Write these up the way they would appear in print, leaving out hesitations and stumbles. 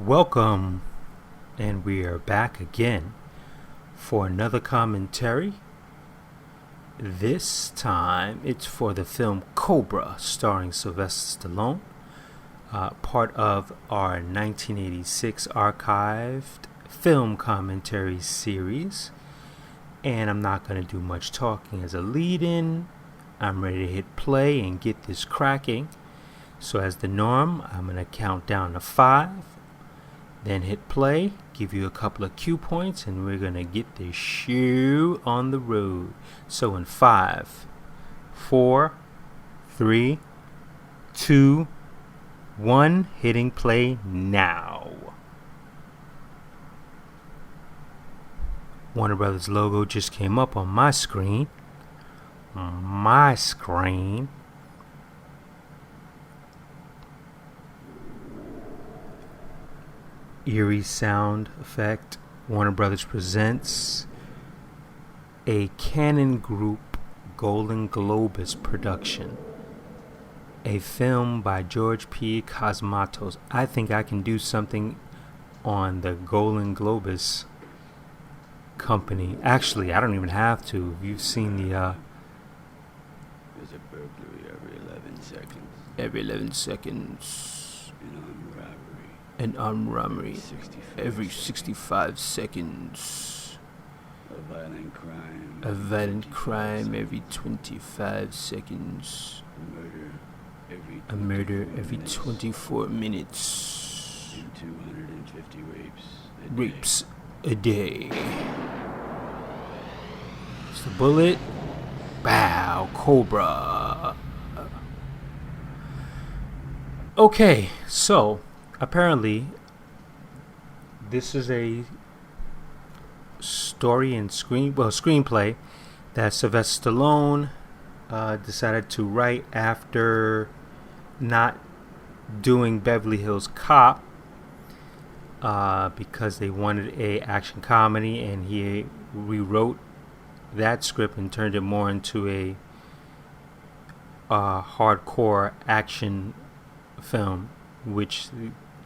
Welcome, and we are back again for another commentary. This time it's for the film Cobra, starring Sylvester Stallone, part of our 1986 archived film commentary series. And I'm not going to do much talking as a lead-in. I'm ready to hit play and get this cracking. So as the norm, I'm going to count down to 5. Then hit play, give you a couple of cue points, and we're going to get this shoe on the road. So in 5, 4, 3, 2, 1, hitting play now. Warner Brothers logo just came up on my screen. Eerie sound effect. Warner Brothers presents a Canon Group Golden Globus production, a film by George P. Cosmatos. I think I can do something on the Golden Globus company. Actually, I don't even have to. You've seen the There's a burglary every 11 seconds. Every 11 seconds. An armed robbery every 65 seconds. A violent crime every 25 seconds. A murder every 24 minutes. And 250 rapes a day. It's the bullet. Bow, Cobra. Okay, so apparently, this is a story and screenplay that Sylvester Stallone decided to write after not doing Beverly Hills Cop because they wanted a action comedy, and he rewrote that script and turned it more into a hardcore action film, which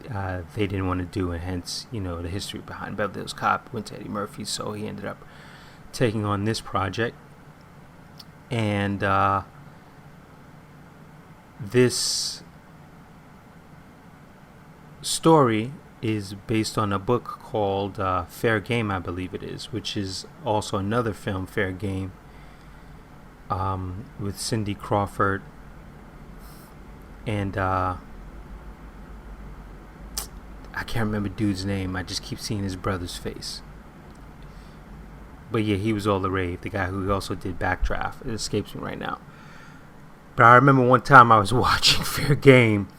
they didn't want to do, and hence, the history behind Beverly Hills Cop went to Eddie Murphy, so he ended up taking on this project. And this story is based on a book called Fair Game, I believe it is, which is also another film, Fair Game, with Cindy Crawford and I can't remember dude's name. I just keep seeing his brother's face. But yeah, he was all the rave. The guy who also did Backdraft. It escapes me right now. But I remember one time I was watching Fair Game.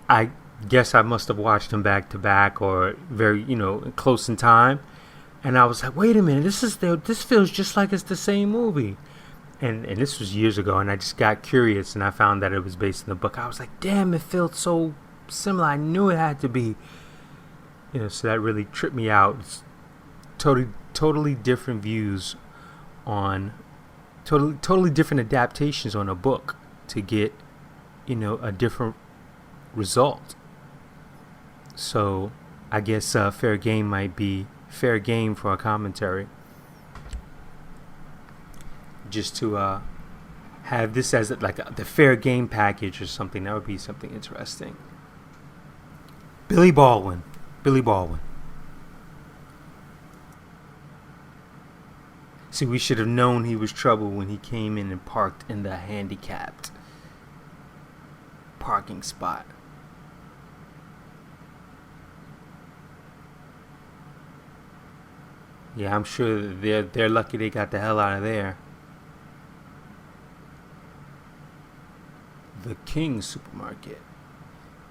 I guess I must have watched them back to back or very, close in time. And I was like, wait a minute, this feels just like it's the same movie. And this was years ago, and I just got curious, and I found that it was based on the book. I was like, damn, it felt so similar. I knew it had to be, so that really tripped me out. It's totally different views on totally different adaptations on a book to get, a different result. So I guess Fair Game might be fair game for a commentary, just to have this as the Fair Game package or something. That would be something interesting. Billy Baldwin. See, we should have known he was trouble when he came in and parked in the handicapped parking spot. Yeah, I'm sure they're lucky they got the hell out of there. The King Supermarket,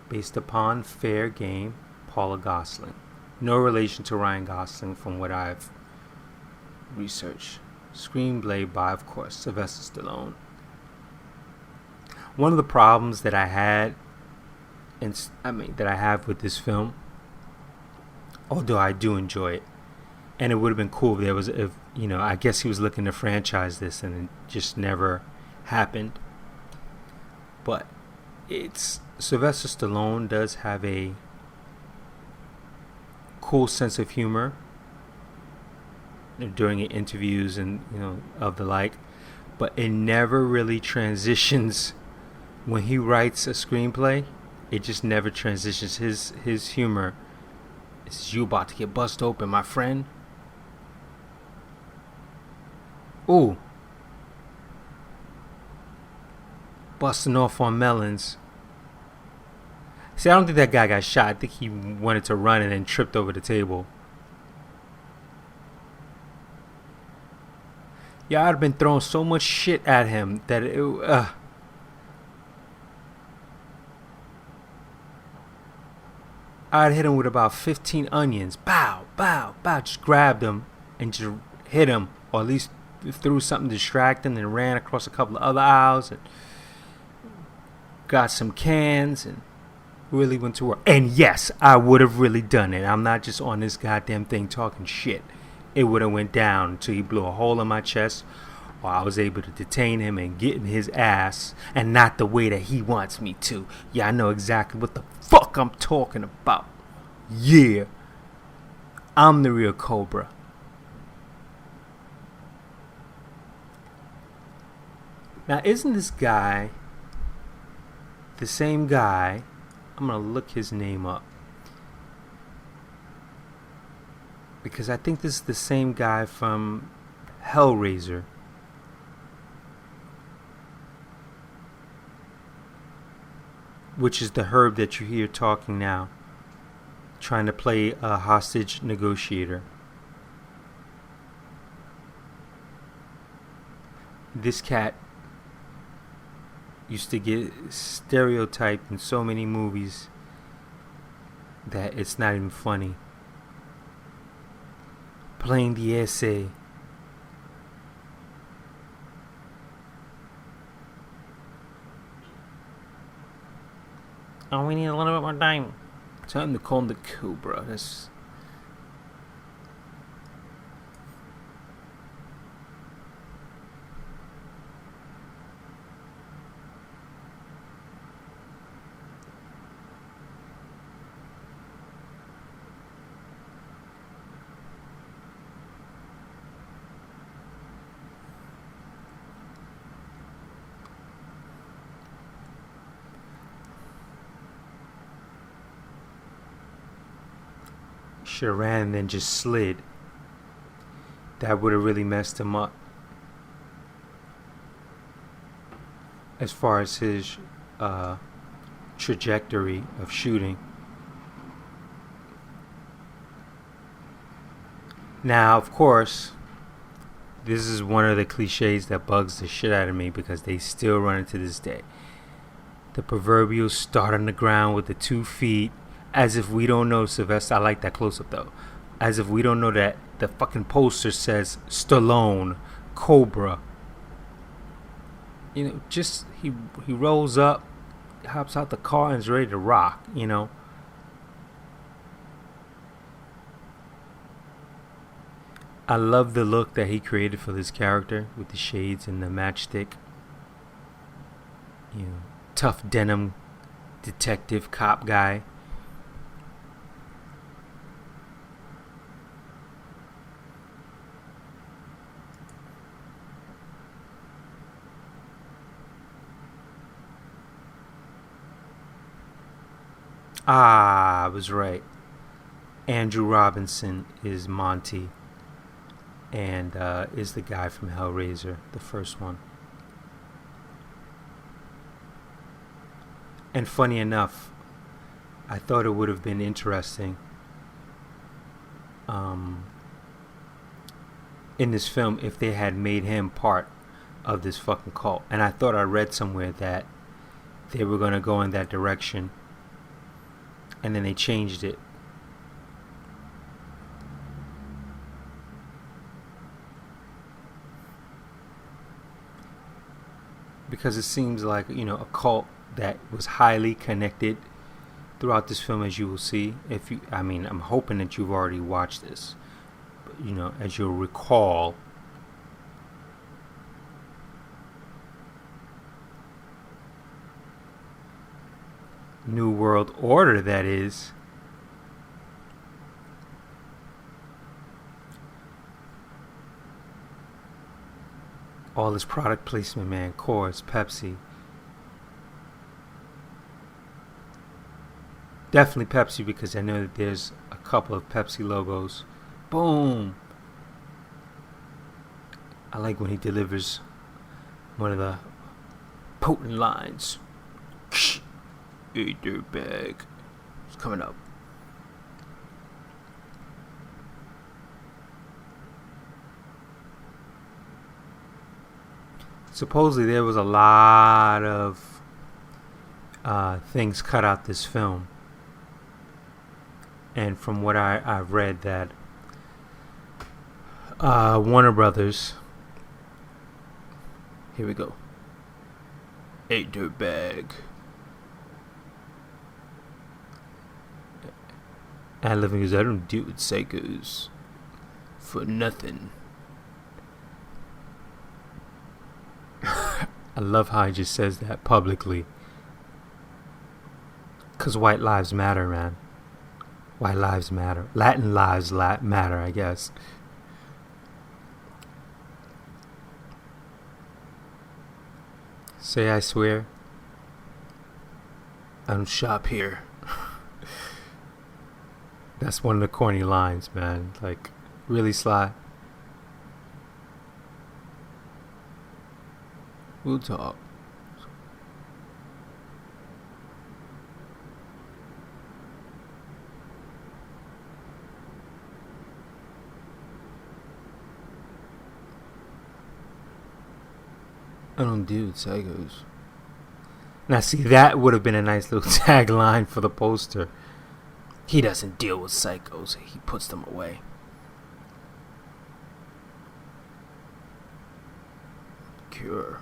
based upon Fair Game, Paula Gosling. No relation to Ryan Gosling from what I've researched. Screenplay by, of course, Sylvester Stallone. One of the problems that I had, that I have with this film, although I do enjoy it, and it would have been cool if I guess he was looking to franchise this and it just never happened. But it's Sylvester Stallone does have a cool sense of humor during interviews and of the like, but it never really transitions when he writes a screenplay. It just never transitions. His humor is, you about to get bust open, my friend. Ooh, busting off on melons. See, I don't think that guy got shot. I think he wanted to run and then tripped over the table. Yeah, I'd have been throwing so much shit at him that I'd hit him with about 15 onions. Bow, bow, bow. Just grabbed him and just hit him. Or at least threw something distracting and ran across a couple of other aisles and got some cans and really went to work. And yes, I would have really done it. I'm not just on this goddamn thing talking shit. It would have went down until he blew a hole in my chest, or I was able to detain him and get in his ass, and not the way that he wants me to. Yeah, I know exactly what the fuck I'm talking about. Yeah, I'm the real Cobra. Now, isn't this guy the same guy? I'm gonna look his name up, because I think this is the same guy from Hellraiser. Which is the herb that you hear talking now, trying to play a hostage negotiator. This cat used to get stereotyped in so many movies that it's not even funny. Playing the essay. Oh, we need a little bit more time. Time to call him the Cobra. That's... should have ran and then just slid. That would have really messed him up. As far as his trajectory of shooting. Now, of course, this is one of the cliches that bugs the shit out of me, because they still run it to this day. The proverbial start on the ground with the 2 feet. As if we don't know, Sylvester. I like that close-up though. As if we don't know that the fucking poster says Stallone, Cobra. Just he rolls up, hops out the car, and is ready to rock. I love the look that he created for this character with the shades and the matchstick. Tough denim detective cop guy. I was right. Andrew Robinson is Monty, and is the guy from Hellraiser, the first one. And funny enough, I thought it would have been interesting in this film if they had made him part of this fucking cult. And I thought I read somewhere that they were going to go in that direction, and then they changed it. Because it seems like, a cult that was highly connected throughout this film, as you will see. I'm hoping that you've already watched this. But, as you'll recall, New World Order, that is, All this product placement, man. Coors, Pepsi. Definitely Pepsi because I know that there's a couple of Pepsi logos. Boom. I like when he delivers one of the potent lines. Hey, dirtbag. It's coming up. Supposedly there was a lot of things cut out this film. And from what I've read that Warner Brothers, here we go. Hey, dirtbag. And living is I don't deal with psychos for nothing. I love how he just says that publicly. 'Cause white lives matter, man. White lives matter. Latin lives matter, I guess. Say I swear. I don't shop here. That's one of the corny lines, man. Like, really sly. We'll talk. I don't deal with psychos. Now, see, that would have been a nice little tagline for the poster. He doesn't deal with psychos. He puts them away. Cure.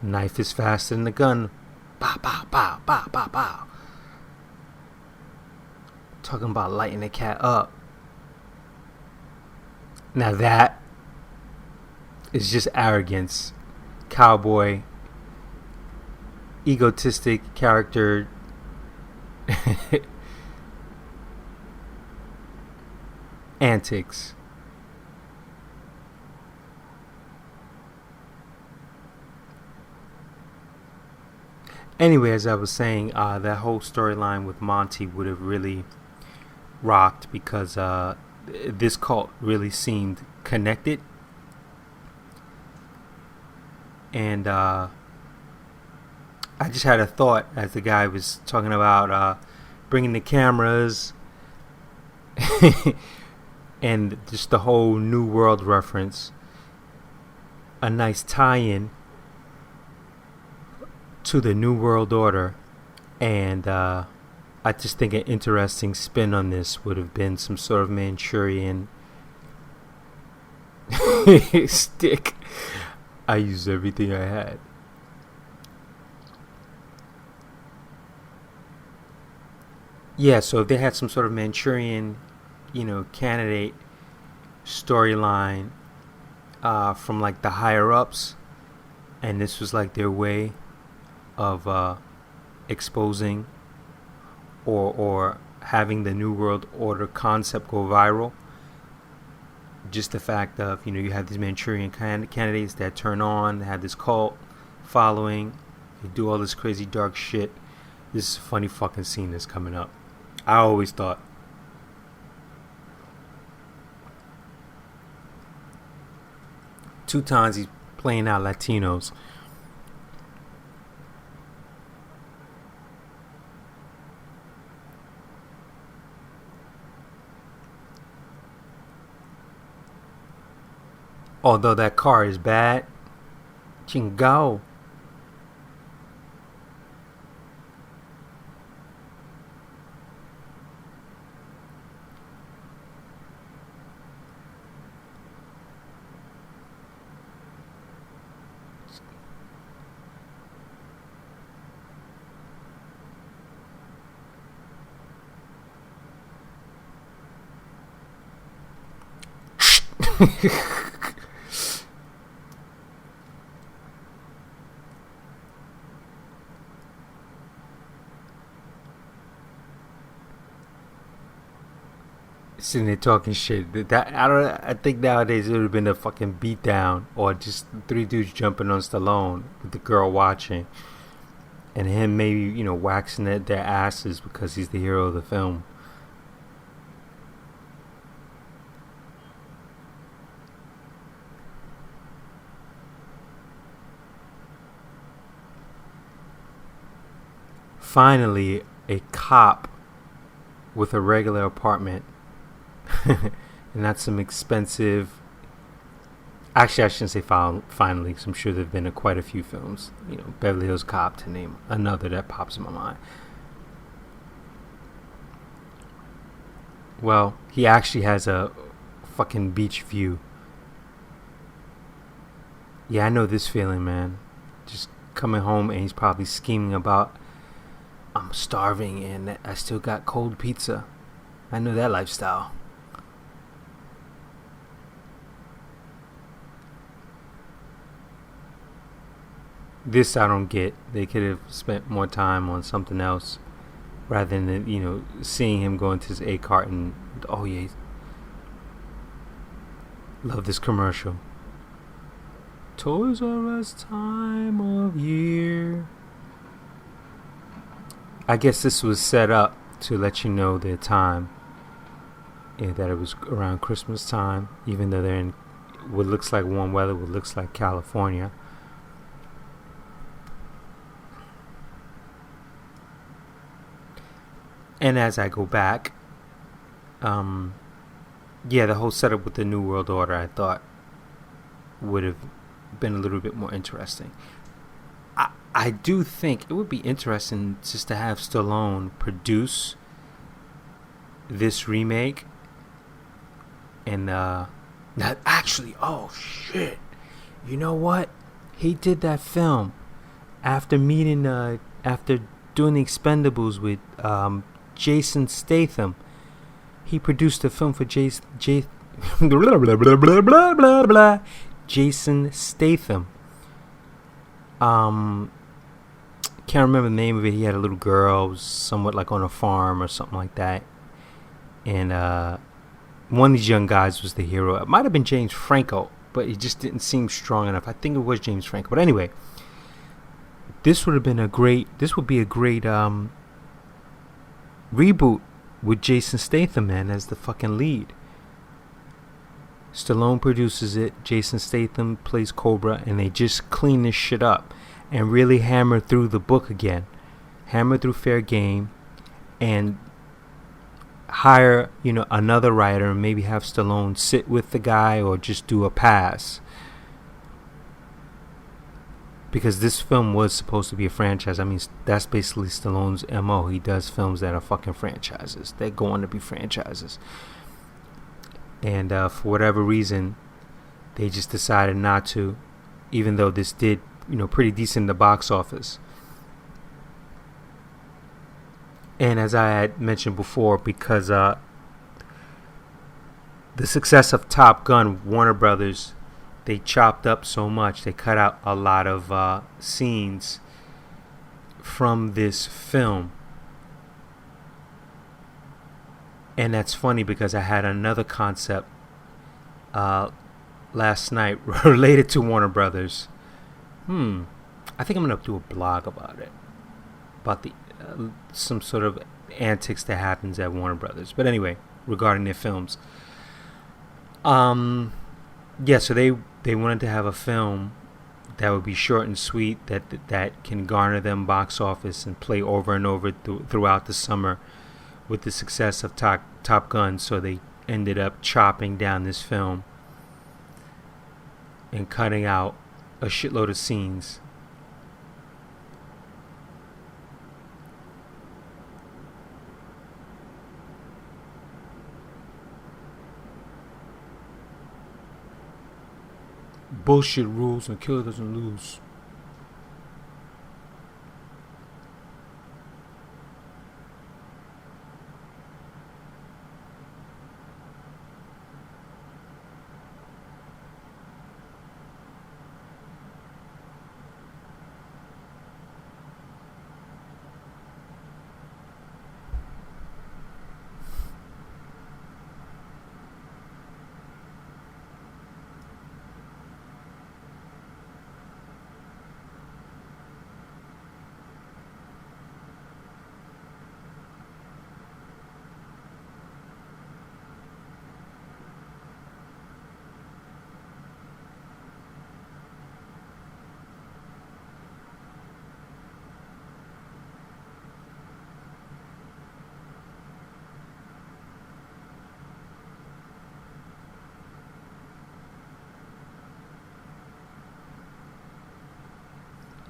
Knife is faster than the gun. Bow, bow, bow, bow, bow, bow. Talking about lighting the cat up. Now that is just arrogance. Cowboy. Egotistic character. Antics. Anyway, as I was saying, that whole storyline with Monty would have really rocked because this cult really seemed connected. And I just had a thought as the guy was talking about bringing the cameras and just the whole New World reference. A nice tie-in to the New World Order. And I just think an interesting spin on this would have been some sort of Manchurian stick. I used everything I had. Yeah, so if they had some sort of Manchurian, candidate storyline from like the higher ups, and this was like their way of exposing or having the New World Order concept go viral. Just the fact of, you have these Manchurian candidates that turn on, they have this cult following, they do all this crazy dark shit. This is a funny fucking scene that's coming up. I always thought. Two times he's playing out Latinos. Although that car is bad, chingao. sitting there talking shit. That I don't. I think nowadays it would have been a fucking beatdown, or just three dudes jumping on Stallone with the girl watching, and him maybe waxing their asses because he's the hero of the film. Finally, a cop with a regular apartment and not some expensive. Actually, I shouldn't say finally, because I'm sure there've been quite a few films. Beverly Hills Cop, to name another that pops in my mind. Well, he actually has a fucking beach view. Yeah, I know this feeling, man. Just coming home and he's probably scheming about, I'm starving and I still got cold pizza. I know that lifestyle. This I don't get. They could have spent more time on something else rather than seeing him go into his A cart and oh yeah, love this commercial. Toys R Us time of year. I guess this was set up to let you know their time. That it was around Christmas time, even though they're in what looks like warm weather, what looks like California. And as I go back, the whole setup with the New World Order I thought would have been a little bit more interesting. I do think it would be interesting just to have Stallone produce this remake. And not actually, oh shit, you know what? He did that film after after doing the Expendables with Jason Statham. He produced a film for Jason Statham. Can't remember the name of it. He had a little girl, somewhat like on a farm or something like that, and one of these young guys was the hero. It might have been James Franco, but he just didn't seem strong enough. I think it was James Franco. But anyway, this would be a great reboot with Jason Statham, man, as the fucking lead. Stallone produces it, Jason Statham plays Cobra, and they just clean this shit up and really hammer through the book again. Hammer through fair game and hire, another writer and maybe have Stallone sit with the guy or just do a pass. Because this film was supposed to be a franchise. I mean, that's basically Stallone's MO. He does films that are fucking franchises. They're going to be franchises. And for whatever reason, they just decided not to, even though this did, pretty decent in the box office. And as I had mentioned before, because the success of Top Gun, Warner Brothers, they chopped up so much, they cut out a lot of scenes from this film. And that's funny because I had another concept last night related to Warner Brothers. I think I'm going to do a blog about it. About the some sort of antics that happens at Warner Brothers. But anyway, regarding their films. So they wanted to have a film that would be short and sweet, that can garner them box office and play over and over throughout the summer with the success of Top Gun. So they ended up chopping down this film and cutting out a shitload of scenes. Bullshit rules and killer doesn't lose.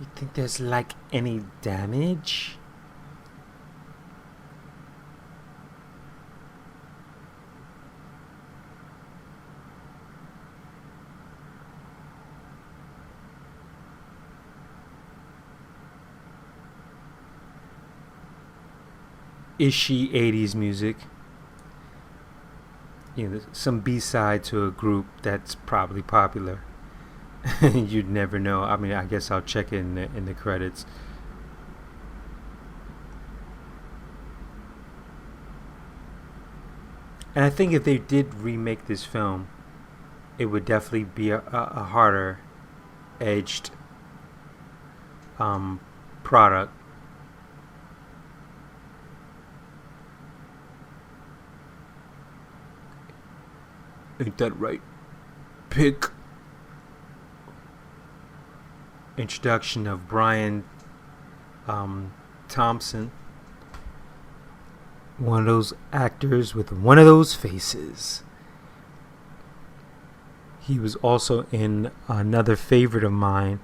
You think there's like any damage? Is she 80s music? You know, some B-side to a group that's probably popular. You'd never know. I mean, I guess I'll check it in the credits. And I think if they did remake this film, it would definitely be a harder edged product. Ain't that right? Pick. Introduction of Brian Thompson. One of those actors with one of those faces. He was also in another favorite of mine,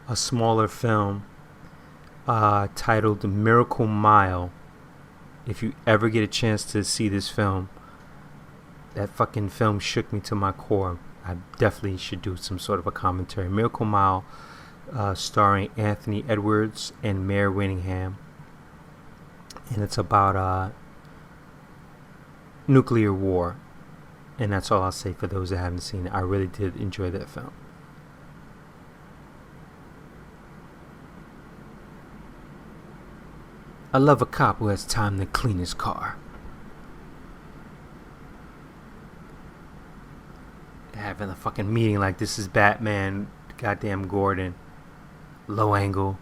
a smaller film titled Miracle Mile. If you ever get a chance to see this film, that fucking film shook me to my core. I definitely should do some sort of a commentary. Miracle Mile, starring Anthony Edwards and Mare Winningham. And it's about nuclear war. And that's all I'll say for those that haven't seen it. I really did enjoy that film. I love a cop who has time to clean his car. Having a fucking meeting like this is Batman, goddamn Gordon. Low angle.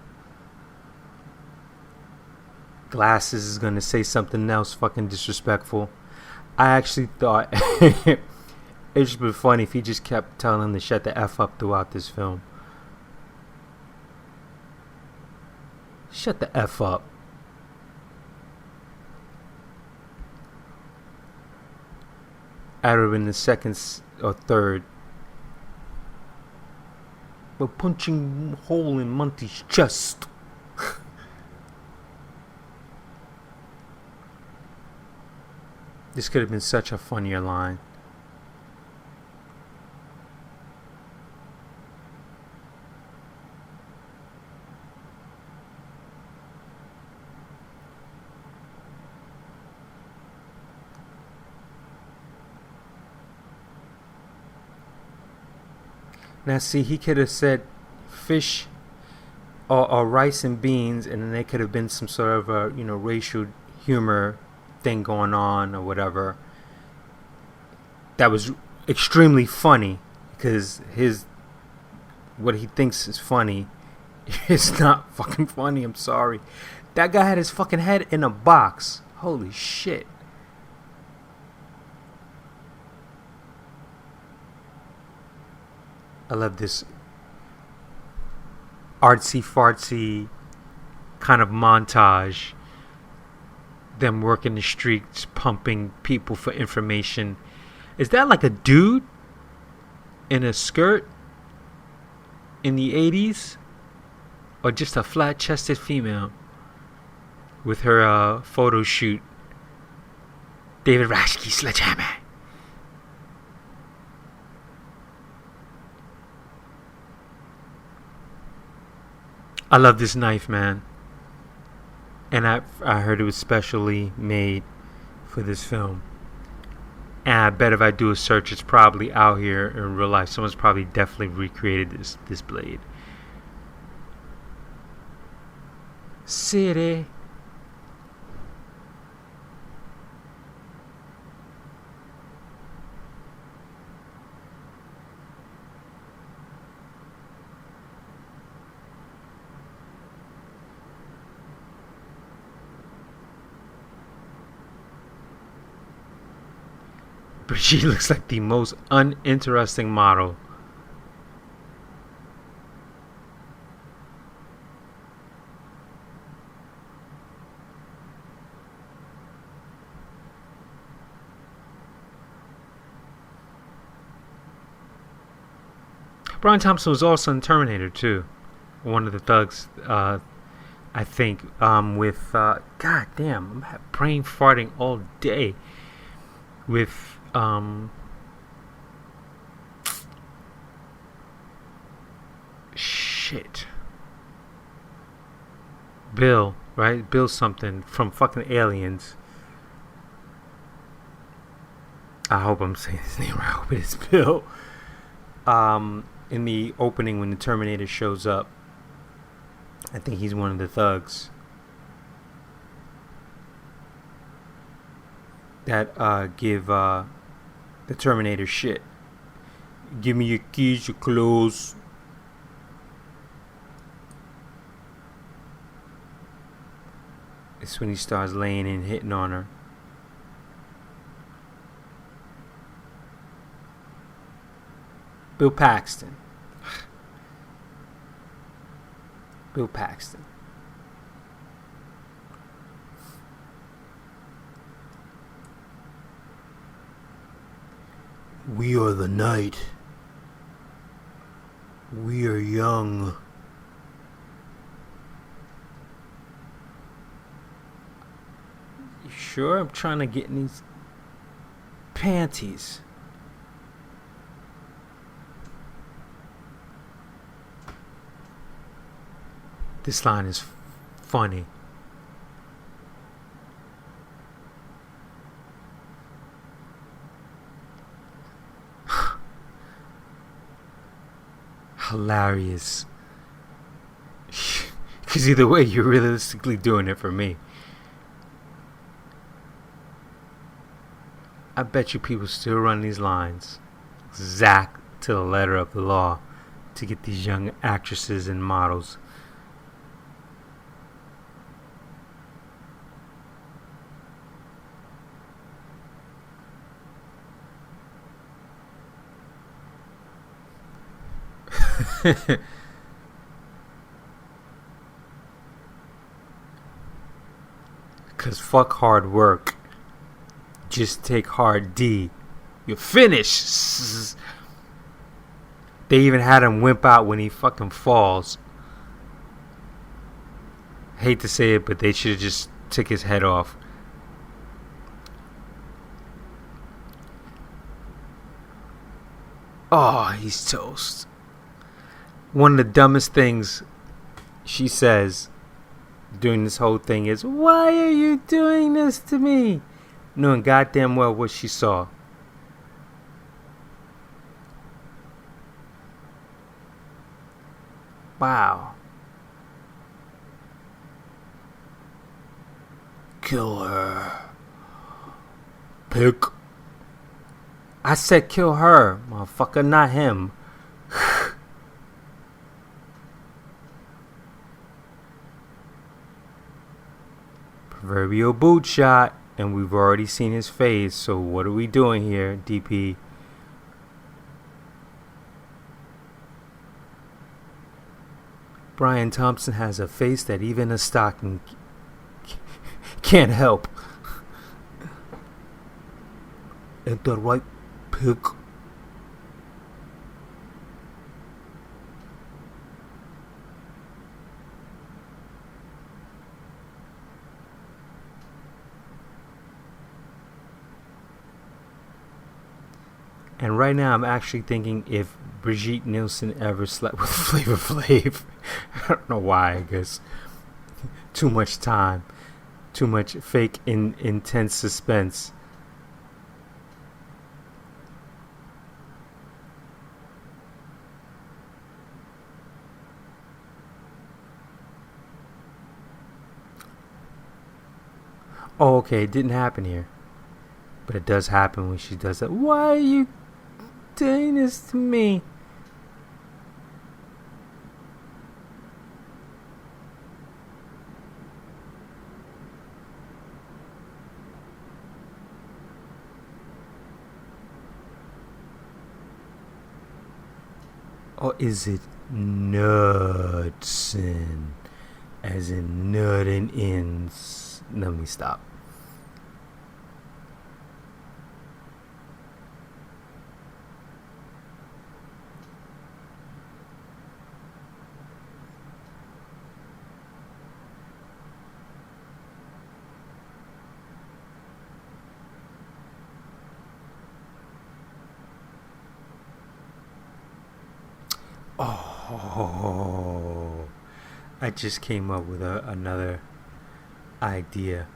Glasses is gonna say something else fucking disrespectful. I actually thought it just been funny if he just kept telling him to shut the F up throughout this film. Shut the F up. I'd have been the second or third. We're punching a hole in Monty's chest. This could have been such a funnier line. Now see, he could have said fish or rice and beans, and then there could have been some sort of a, racial humor thing going on or whatever. That was extremely funny, because what he thinks is funny is not fucking funny. I'm sorry. That guy had his fucking head in a box. Holy shit. I love this artsy fartsy kind of montage. Them working the streets, pumping people for information. Is that like a dude in a skirt in the 80s? Or just a flat-chested female with her photo shoot? David Rashke Sledgehammer. I love this knife, man. And I heard it was specially made for this film. And I bet if I do a search, it's probably out here in real life. Someone's probably definitely recreated this blade. City. But she looks like the most uninteresting model. Brian Thompson was also in Terminator too. one of the thugs. I think with God damn, I'm brain farting all day. With shit. Bill, right? Bill something from fucking Aliens. I hope I'm saying his name right, but it's Bill. In the opening when the Terminator shows up, I think he's one of the thugs that give the Terminator shit. Give me your keys, your clothes. It's when he starts laying and hitting on her. Bill Paxton. Bill Paxton. We are the night. We are young. You sure? I'm trying to get in these panties. This line is funny. Hilarious. Because either way, you're realistically doing it for me. I bet you people still run these lines exact to the letter of the law to get these young actresses and models. Cause fuck hard work. Just take hard D. You're finished. They even had him wimp out when he fucking falls. Hate to say it, but they should have just took his head off. Oh, he's toast. One of the dumbest things she says during this whole thing is, "Why are you doing this to me?" Knowing goddamn well what she saw. Wow. Kill her. Pick. I said kill her, motherfucker, not him. Proverbial boot shot, and we've already seen his face, so what are we doing here, DP? Brian Thompson has a face that even a stocking can't help. At the right pick. And right now I'm actually thinking if Brigitte Nielsen ever slept with Flavor Flav. I don't know why, I guess. Too much time. Too much fake intense suspense. Oh, okay, it didn't happen here. But it does happen when she does that. Why are you doing this to me? Or is it Nudson? As in nut and ins. Let me stop. Oh, I just came up with another idea.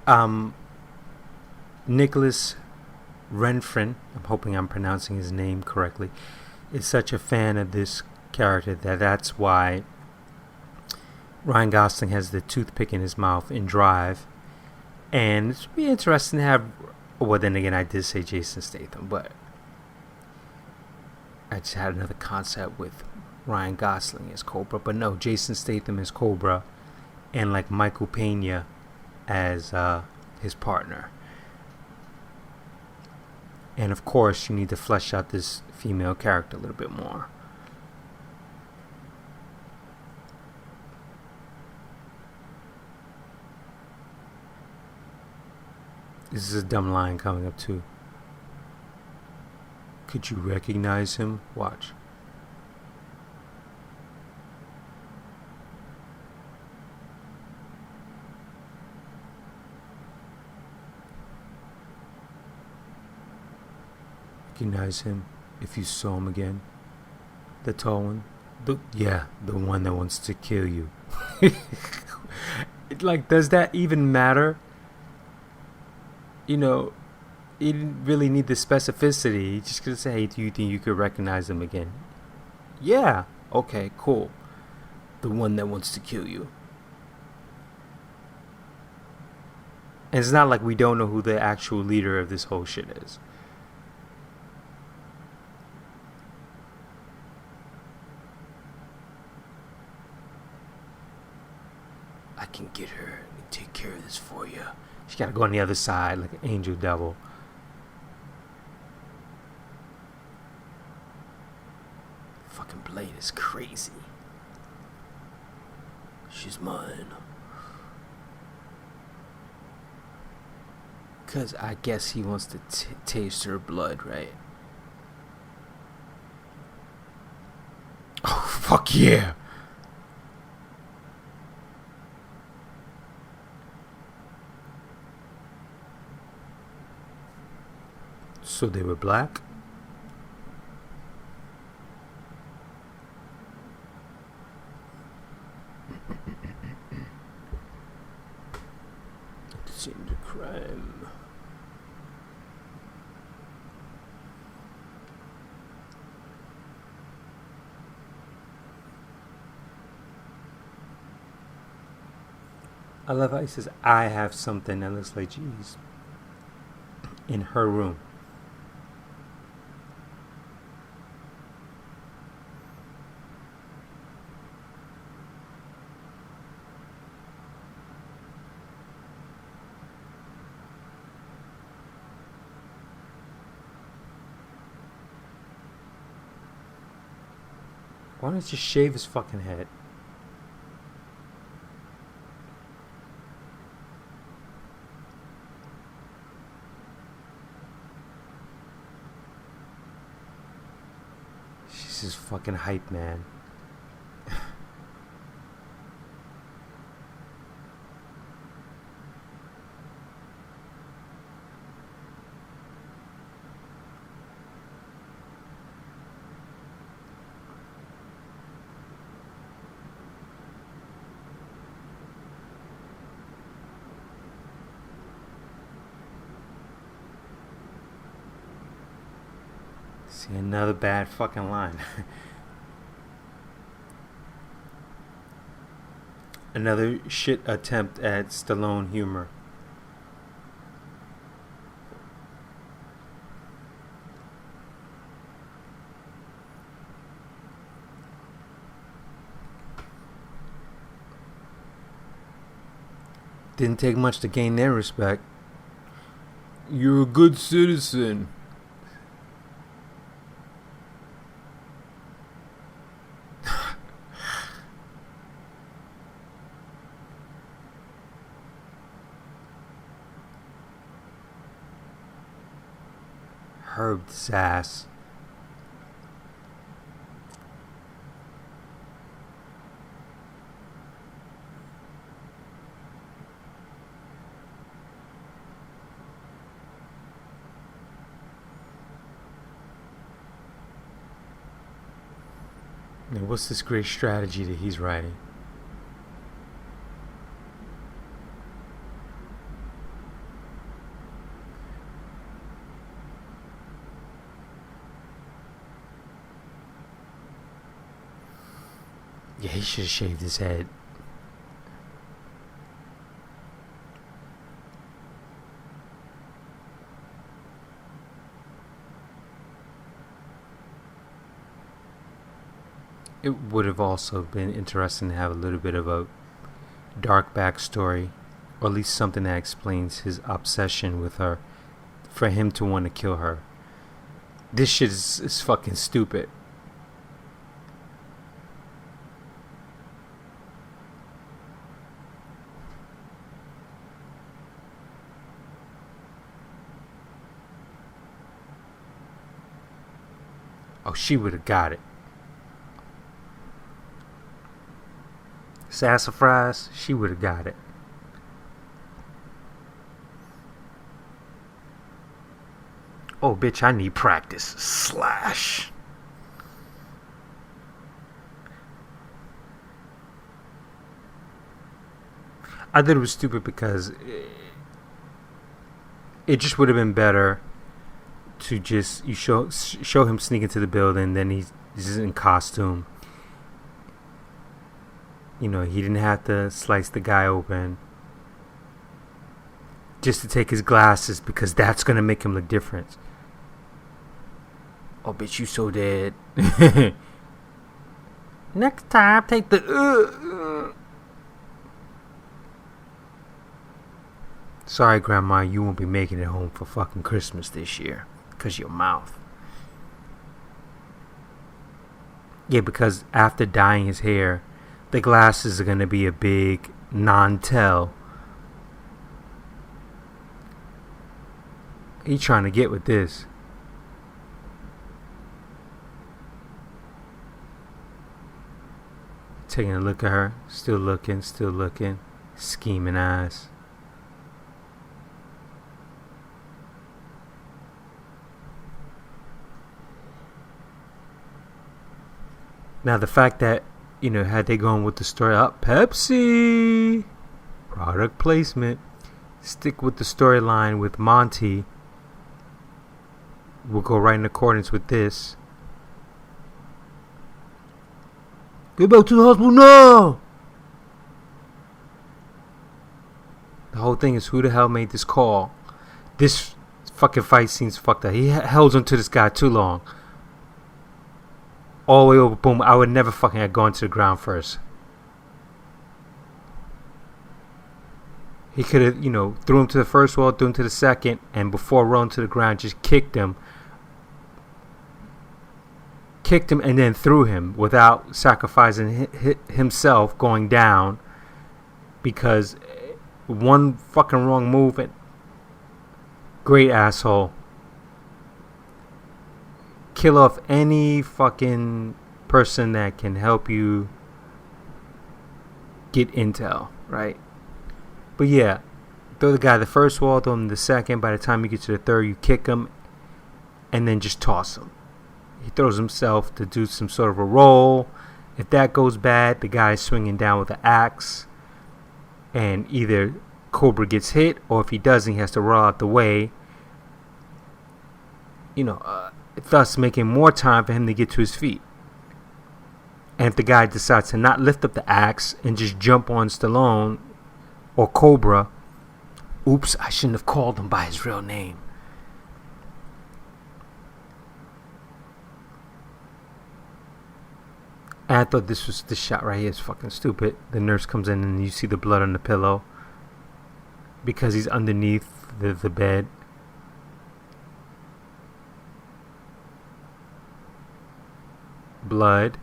Um, Nicholas Renfren, I'm hoping I'm pronouncing his name correctly, is such a fan of this character that's why Ryan Gosling has the toothpick in his mouth in Drive. And it's be interesting to have. Well, then again, I did say Jason Statham, but I just had another concept with Ryan Gosling as Cobra. But no, Jason Statham as Cobra, and like Michael Pena as his partner. And of course, you need to flesh out this female character a little bit more. This is a dumb line coming up too. Could you recognize him? Watch. Recognize him if you saw him again. The tall one. The one that wants to kill you. Like, does that even matter? You know, you didn't really need the specificity. You just gonna say, hey, do you think you could recognize him again? Yeah. Okay, cool. The one that wants to kill you. And it's not like we don't know who the actual leader of this whole shit is. I can get her and take care of this for you. She gotta go on the other side like an angel devil. Fucking Blade is crazy. She's mine. Cause I guess he wants to taste her blood, right? Oh, fuck yeah. So they were black? At the scene of the crime. I love how he says, I have something that looks like cheese in her room. Why don't you just shave his fucking head? She's his fucking hype man. See, another bad fucking line. Another shit attempt at Stallone humor. Didn't take much to gain their respect. You're a good citizen. Herb Sass. And what's this great strategy that he's writing? Yeah, he should have shaved his head. It would have also been interesting to have a little bit of a dark backstory, or at least something that explains his obsession with her, for him to want to kill her. This shit is fucking stupid. Oh, she would have got it. Sassafras, she would have got it. Oh, bitch, I need practice. Slash. I thought it was stupid because it just would have been better to just you show him sneak into the building, then he's in costume. You know, he didn't have to slice the guy open just to take his glasses, because that's gonna make him look different. Oh, bitch, you so dead. Next time, take the. Sorry, Grandma, you won't be making it home for fucking Christmas this year. Because your mouth. Yeah, because after dyeing his hair, the glasses are going to be a big non-tell. He trying to get with this. Taking a look at her. Still looking. Scheming eyes. Now the fact that, you know, had they gone with the story up, Pepsi, product placement, stick with the storyline with Monty, we'll go right in accordance with this. Get back to the hospital now! The whole thing is, who the hell made this call? This fucking fight scene's fucked up. He held onto this guy too long. All the way over, boom. I would never fucking have gone to the ground first. He could have, you know, threw him to the first wall, threw him to the second, and before rolling to the ground, just kicked him, and then threw him without sacrificing himself going down, because one fucking wrong move, and great asshole. Kill off any fucking person that can help you get intel, right? But yeah, throw the guy the first wall, throw him the second. By the time you get to the third, you kick him and then just toss him. He throws himself to do some sort of a roll. If that goes bad, the guy's swinging down with an axe, and either Cobra gets hit, or if he doesn't, he has to roll out the way. You know, thus making more time for him to get to his feet. And if the guy decides to not lift up the axe and just jump on Stallone or Cobra, oops, I shouldn't have called him by his real name. And I thought this shot right here is fucking stupid. The nurse comes in and you see the blood on the pillow because he's underneath the bed. Blood.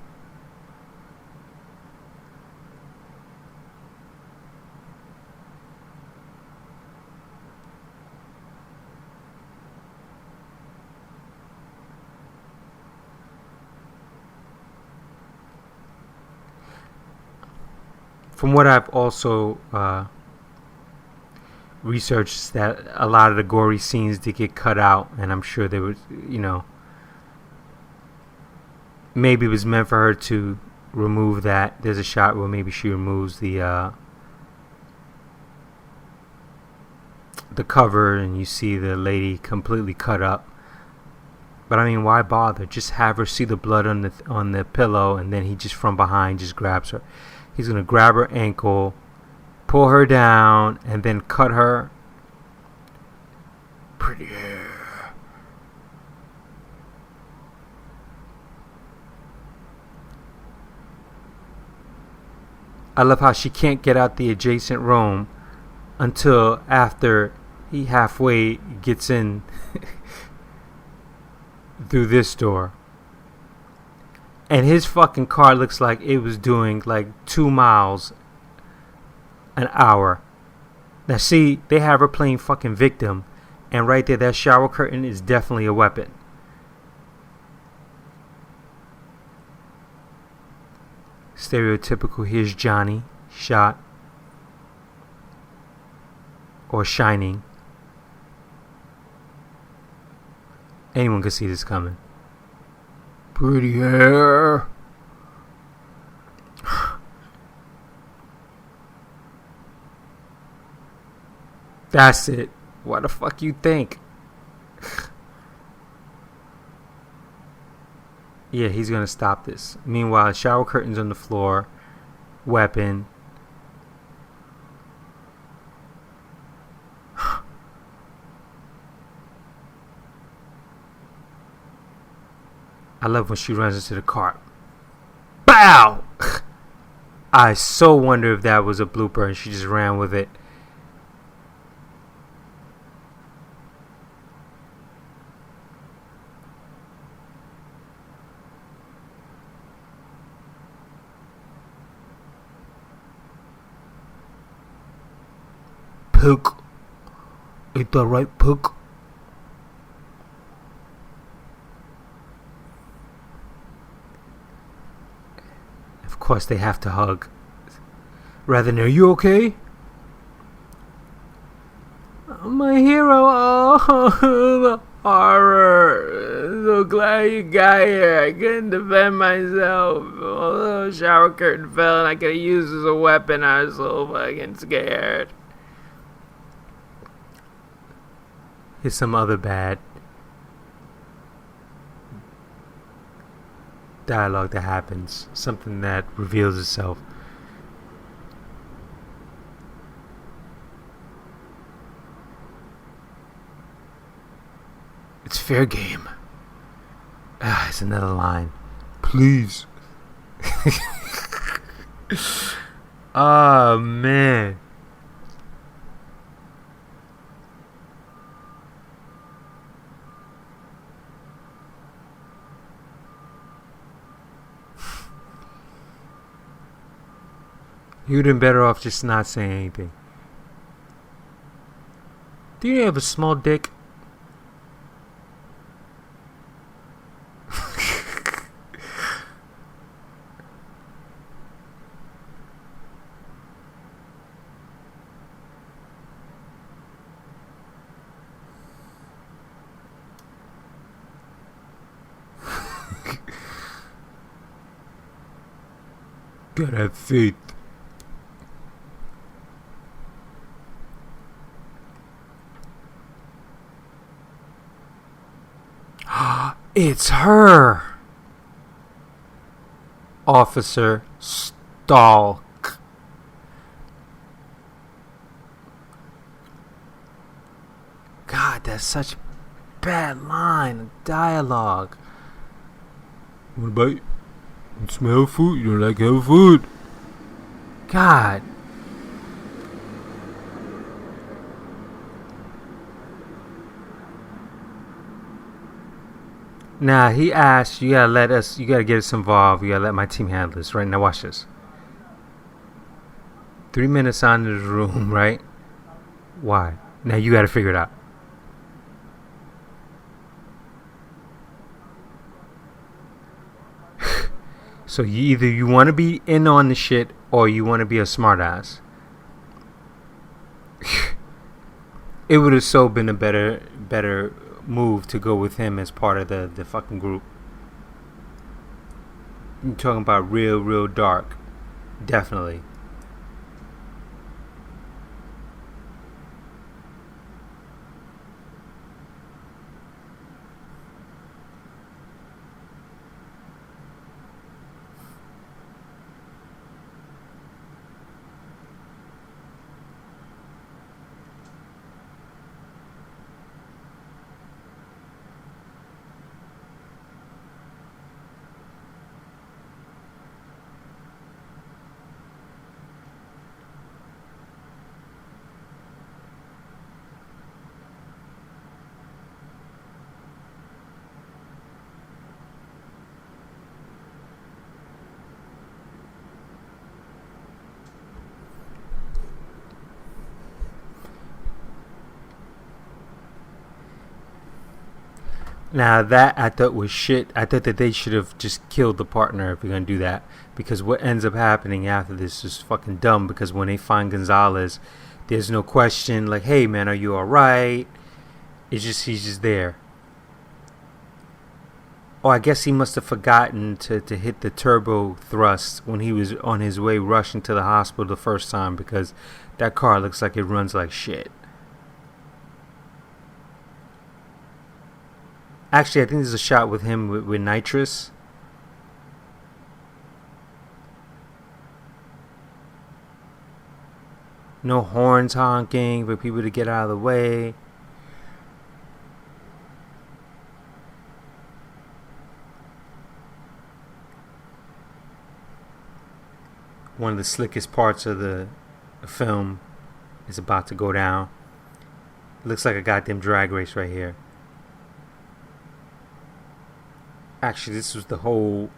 From what I've also researched, that a lot of the gory scenes did get cut out, and I'm sure they would, you know, maybe it was meant for her to remove that. There's a shot where maybe she removes the cover and you see the lady completely cut up. But I mean, why bother? Just have her see the blood on the pillow, and then he just from behind just grabs her. He's gonna grab her ankle, pull her down, and then cut her. Pretty hair. I love how she can't get out the adjacent room until after he halfway gets in through this door. And his fucking car looks like it was doing like 2 miles an hour. Now see, they have her playing fucking victim, and right there, that shower curtain is definitely a weapon. Stereotypical, here's Johnny, shot. Or shining. Anyone could see this coming. Pretty hair. That's it. What the fuck you think? Yeah, he's gonna stop this. Meanwhile, shower curtains on the floor. Weapon. I love when she runs into the car. Bow! I so wonder if that was a blooper and she just ran with it. Poke. Ain't that right, Poke? Of course they have to hug. Rather than, are you okay? My hero. Oh, the horror. So glad you got here. I couldn't defend myself. Oh, the shower curtain fell and I could have used it as a weapon. I was so fucking scared. Here's some other bad dialogue that happens. Something that reveals itself. It's fair game. It's another line. Please. Oh, man. You'd been better off just not saying anything. Do you have a small dick? Gotta have faith. It's her. Officer Stahl. God, that's such a bad line of dialogue. What about you? Smell food? You don't like having food? God. Nah, he asked, you gotta get us involved. You gotta let my team handle this. Right now, watch this. 3 minutes on in the room, right? Why? Now you gotta figure it out. So either you want to be in on the shit or you want to be a smartass. It would have so been a better move to go with him as part of the fucking group. You're talking about real dark. Definitely. Now that I thought was shit. I thought that they should have just killed the partner if you're gonna do that. Because what ends up happening after this is fucking dumb. Because when they find Gonzalez, there's no question like, "Hey man, are you all right?" It's just he's just there. Oh, I guess he must have forgotten to hit the turbo thrust when he was on his way rushing to the hospital the first time. Because that car looks like it runs like shit. Actually, I think there's a shot with him with nitrous. No horns honking for people to get out of the way. One of the slickest parts of the film is about to go down. Looks like a goddamn drag race right here. Actually, this was the whole.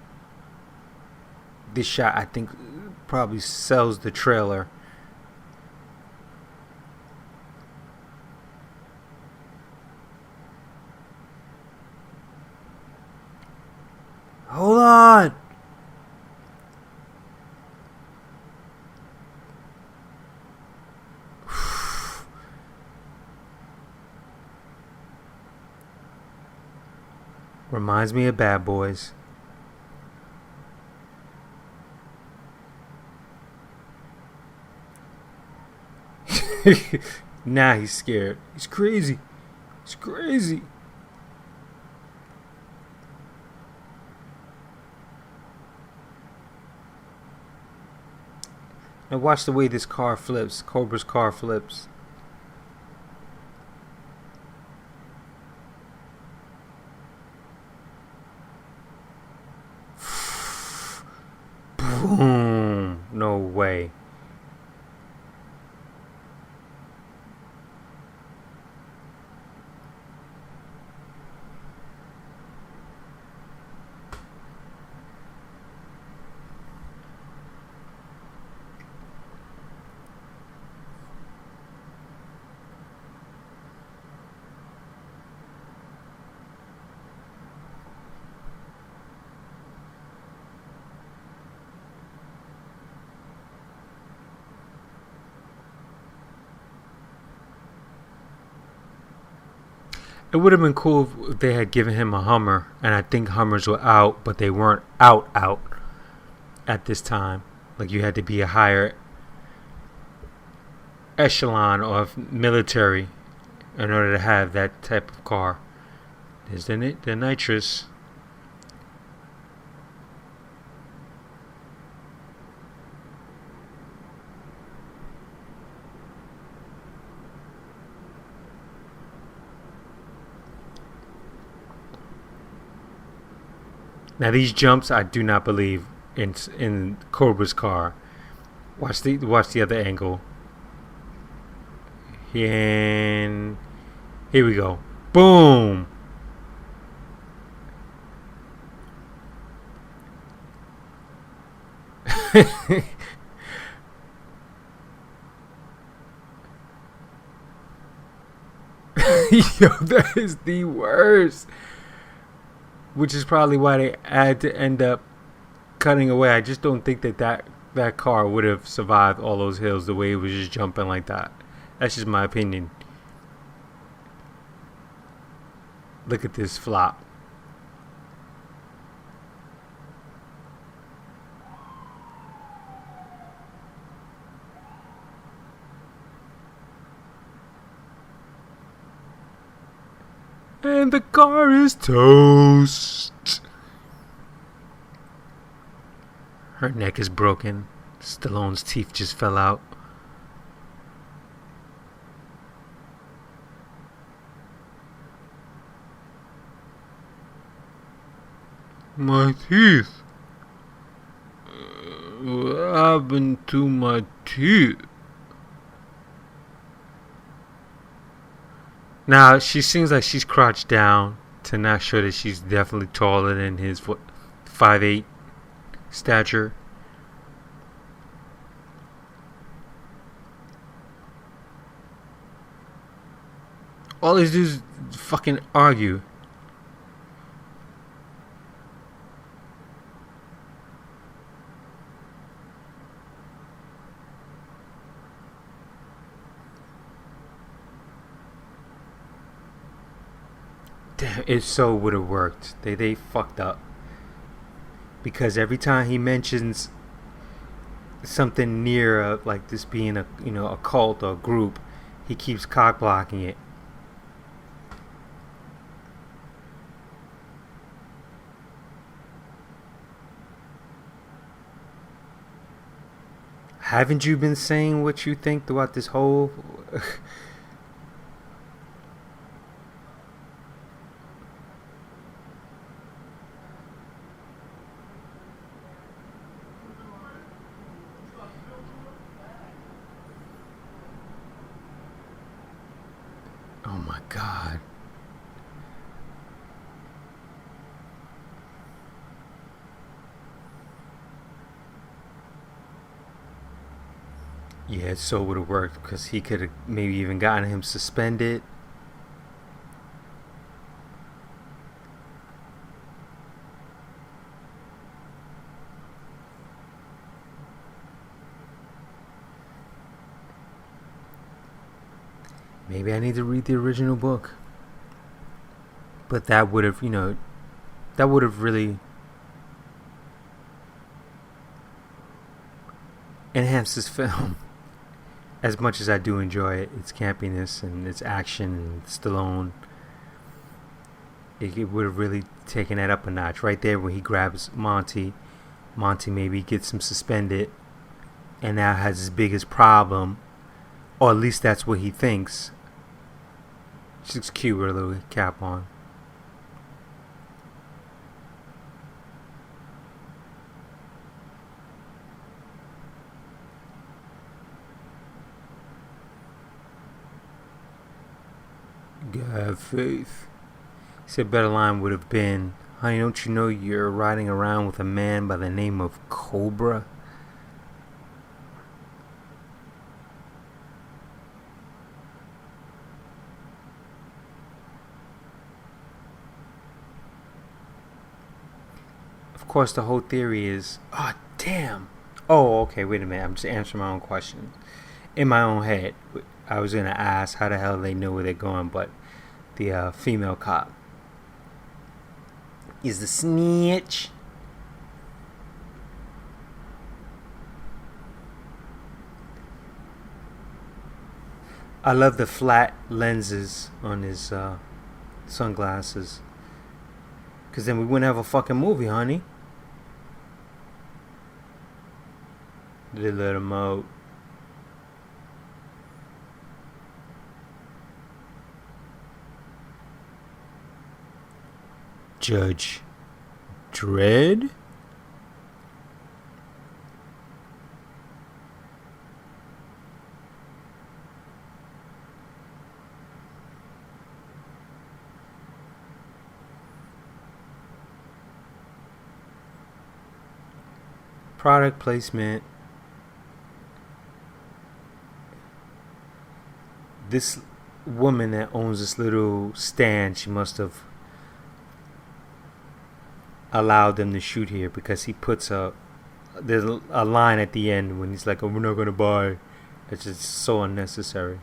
This shot, I think, probably sells the trailer. Hold on! Reminds me of Bad Boys. Nah, he's scared. He's crazy. He's crazy. Now watch the way this car flips. Cobra's car flips. Boom. No way. It would have been cool if they had given him a Hummer, and I think Hummers were out, but they weren't out at this time. Like you had to be a higher echelon of military in order to have that type of car. There's the nitrous. Now these jumps, I do not believe in Cobra's car. Watch the other angle. And here we go. Boom. Yo, that is the worst. Which is probably why they had to end up cutting away. I just don't think that car would have survived all those hills the way it was just jumping like that. That's just my opinion. Look at this flop. And the car is toast. Her neck is broken. Stallone's teeth just fell out. My teeth. What happened to my teeth? Now, she seems like she's crouched down to not show that she's definitely taller than his 5'8" stature. All these dudes fucking argue. Damn, it so would have worked. They fucked up. Because every time he mentions something near like this being a cult or a group, he keeps cock blocking it. Haven't you been saying what you think throughout this whole Oh my god. Yeah, it so would have worked because he could have maybe even gotten him suspended. Maybe I need to read the original book. But that would have, that would have really enhanced this film. As much as I do enjoy it, its campiness and its action and Stallone, it would have really taken that up a notch. Right there when he grabs Monty, Monty maybe gets him suspended and now has his biggest problem, or at least that's what he thinks. She looks cute with a little cap on. You have faith. He said a better line would have been, honey, don't you know you're riding around with a man by the name of Cobra? Of course, the whole theory is, oh, damn. Oh, okay, wait a minute. I'm just answering my own question. In my own head, I was going to ask how the hell they know where they're going, but the female cop is the snitch. I love the flat lenses on his sunglasses. Because then we wouldn't have a fucking movie, honey. They let him out. Judge Dredd? Product placement. This woman that owns this little stand, she must have allowed them to shoot here because he puts there's a line at the end when he's like, oh, we're not gonna buy. It's just so unnecessary.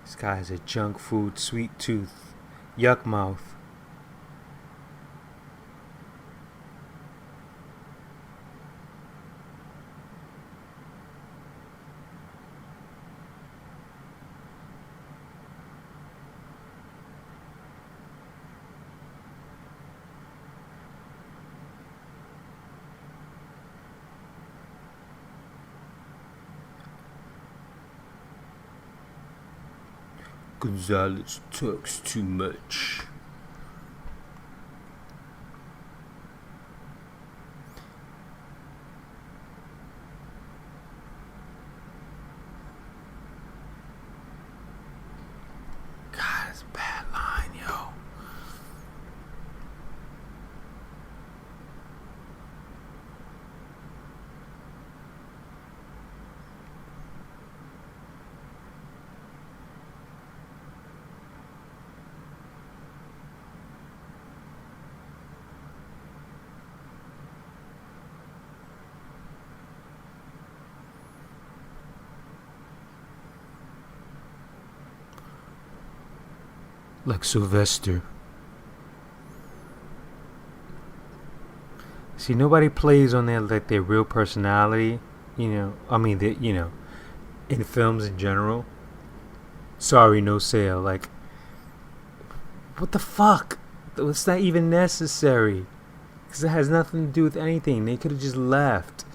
This guy has a junk food sweet tooth, yuck mouth. Gonzalez talks too much. God, it's a bad line, yo. Like Sylvester. See, nobody plays on their real personality. I mean, in films in general. Sorry, no sale. Like, what the fuck? It's not even necessary. Because it has nothing to do with anything. They could have just left.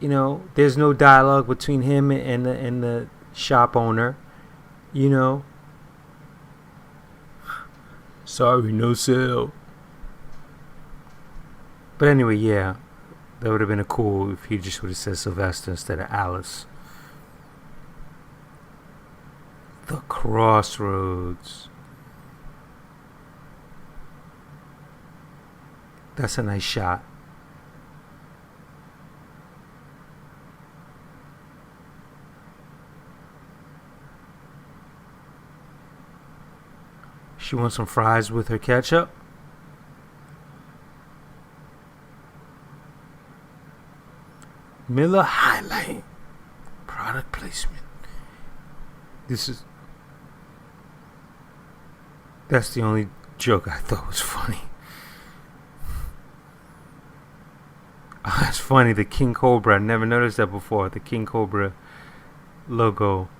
There's no dialogue between him and the shop owner. Sorry, no sale. But anyway, yeah. That would have been cool if he just would have said Sylvester instead of Alice. The Crossroads. That's a nice shot. She wants some fries with her ketchup. Miller High Life. Product placement. That's the only joke I thought was funny. It's funny, the King Cobra. I never noticed that before. The King Cobra logo.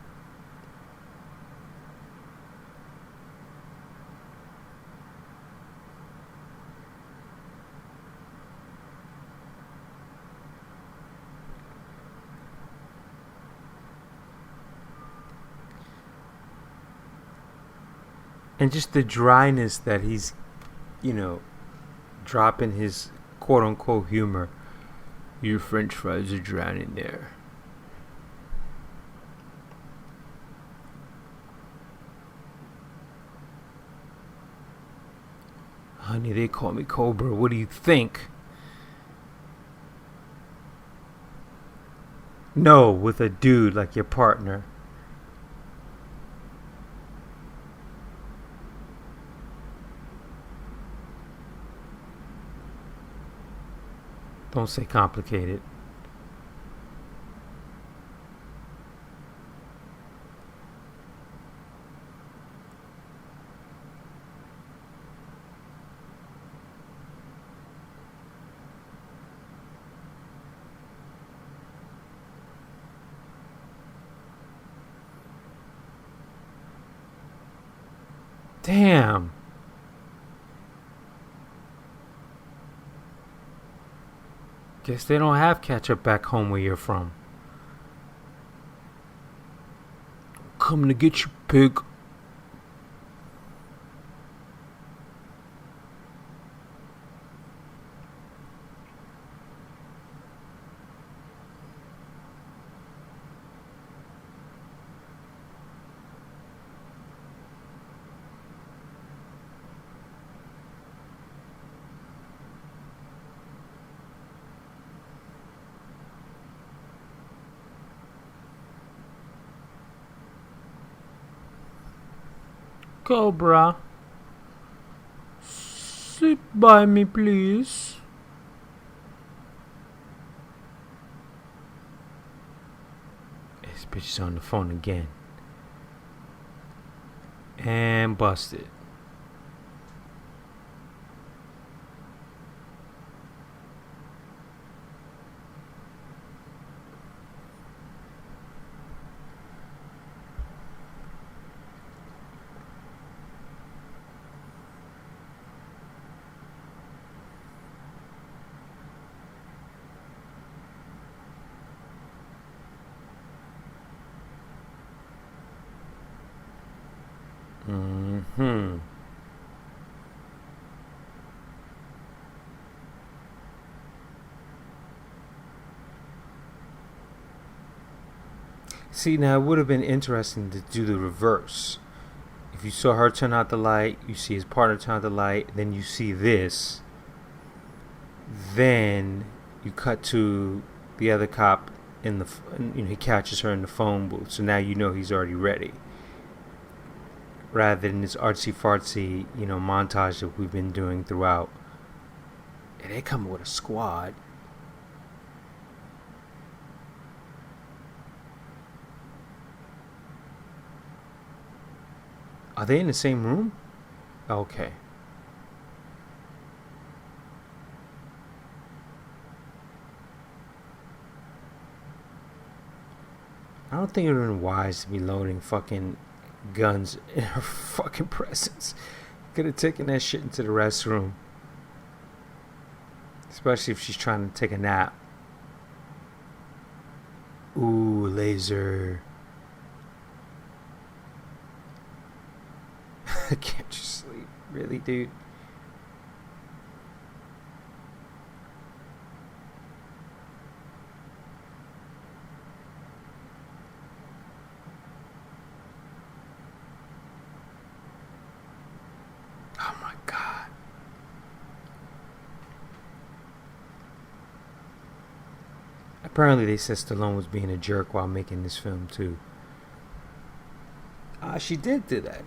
And just the dryness that he's, dropping his quote-unquote humor. Your French fries are drowning there. Honey, they call me Cobra. What do you think? No, with a dude like your partner. Don't say complicated. Damn. Guess they don't have ketchup back home where you're from. Coming to get you, pig. Cobra, sit by me, please. This bitch is on the phone again. And busted. Mm-hmm. See, now it would have been interesting to do the reverse. If you saw her turn out the light, you see his partner turn out the light, then you see this, then you cut to the other cop in the, he catches her in the phone booth, so now you know he's already ready. Rather than this artsy fartsy, montage that we've been doing throughout. And they come with a squad. Are they in the same room? Okay. I don't think it would have been wise to be loading fucking guns in her fucking presence. Could have taken that shit into the restroom. Especially if she's trying to take a nap. Ooh, laser. Can't you sleep? Really, dude? Oh my god. Apparently they said Stallone was being a jerk while making this film too. She did do that.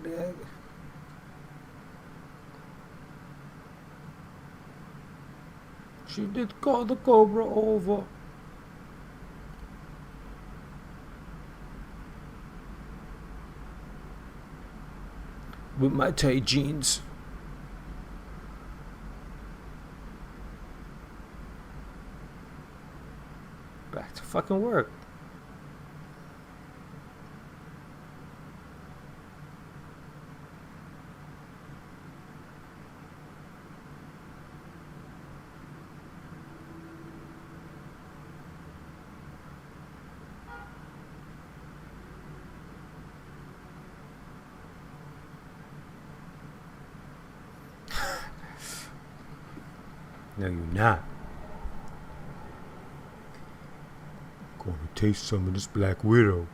She did call the Cobra over. With my tight jeans. Back to fucking work. No, you're not. Gonna taste some of this Black Widow.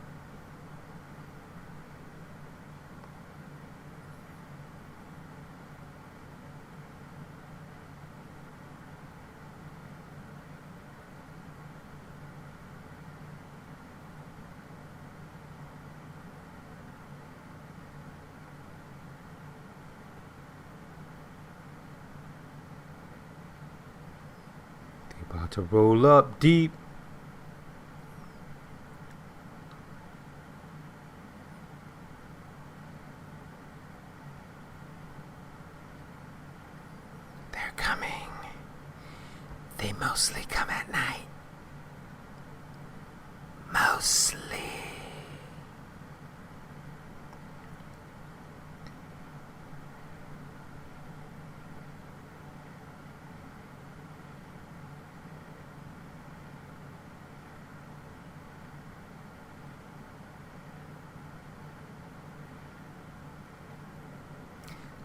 They about to roll up deep. They mostly come at night. Mostly.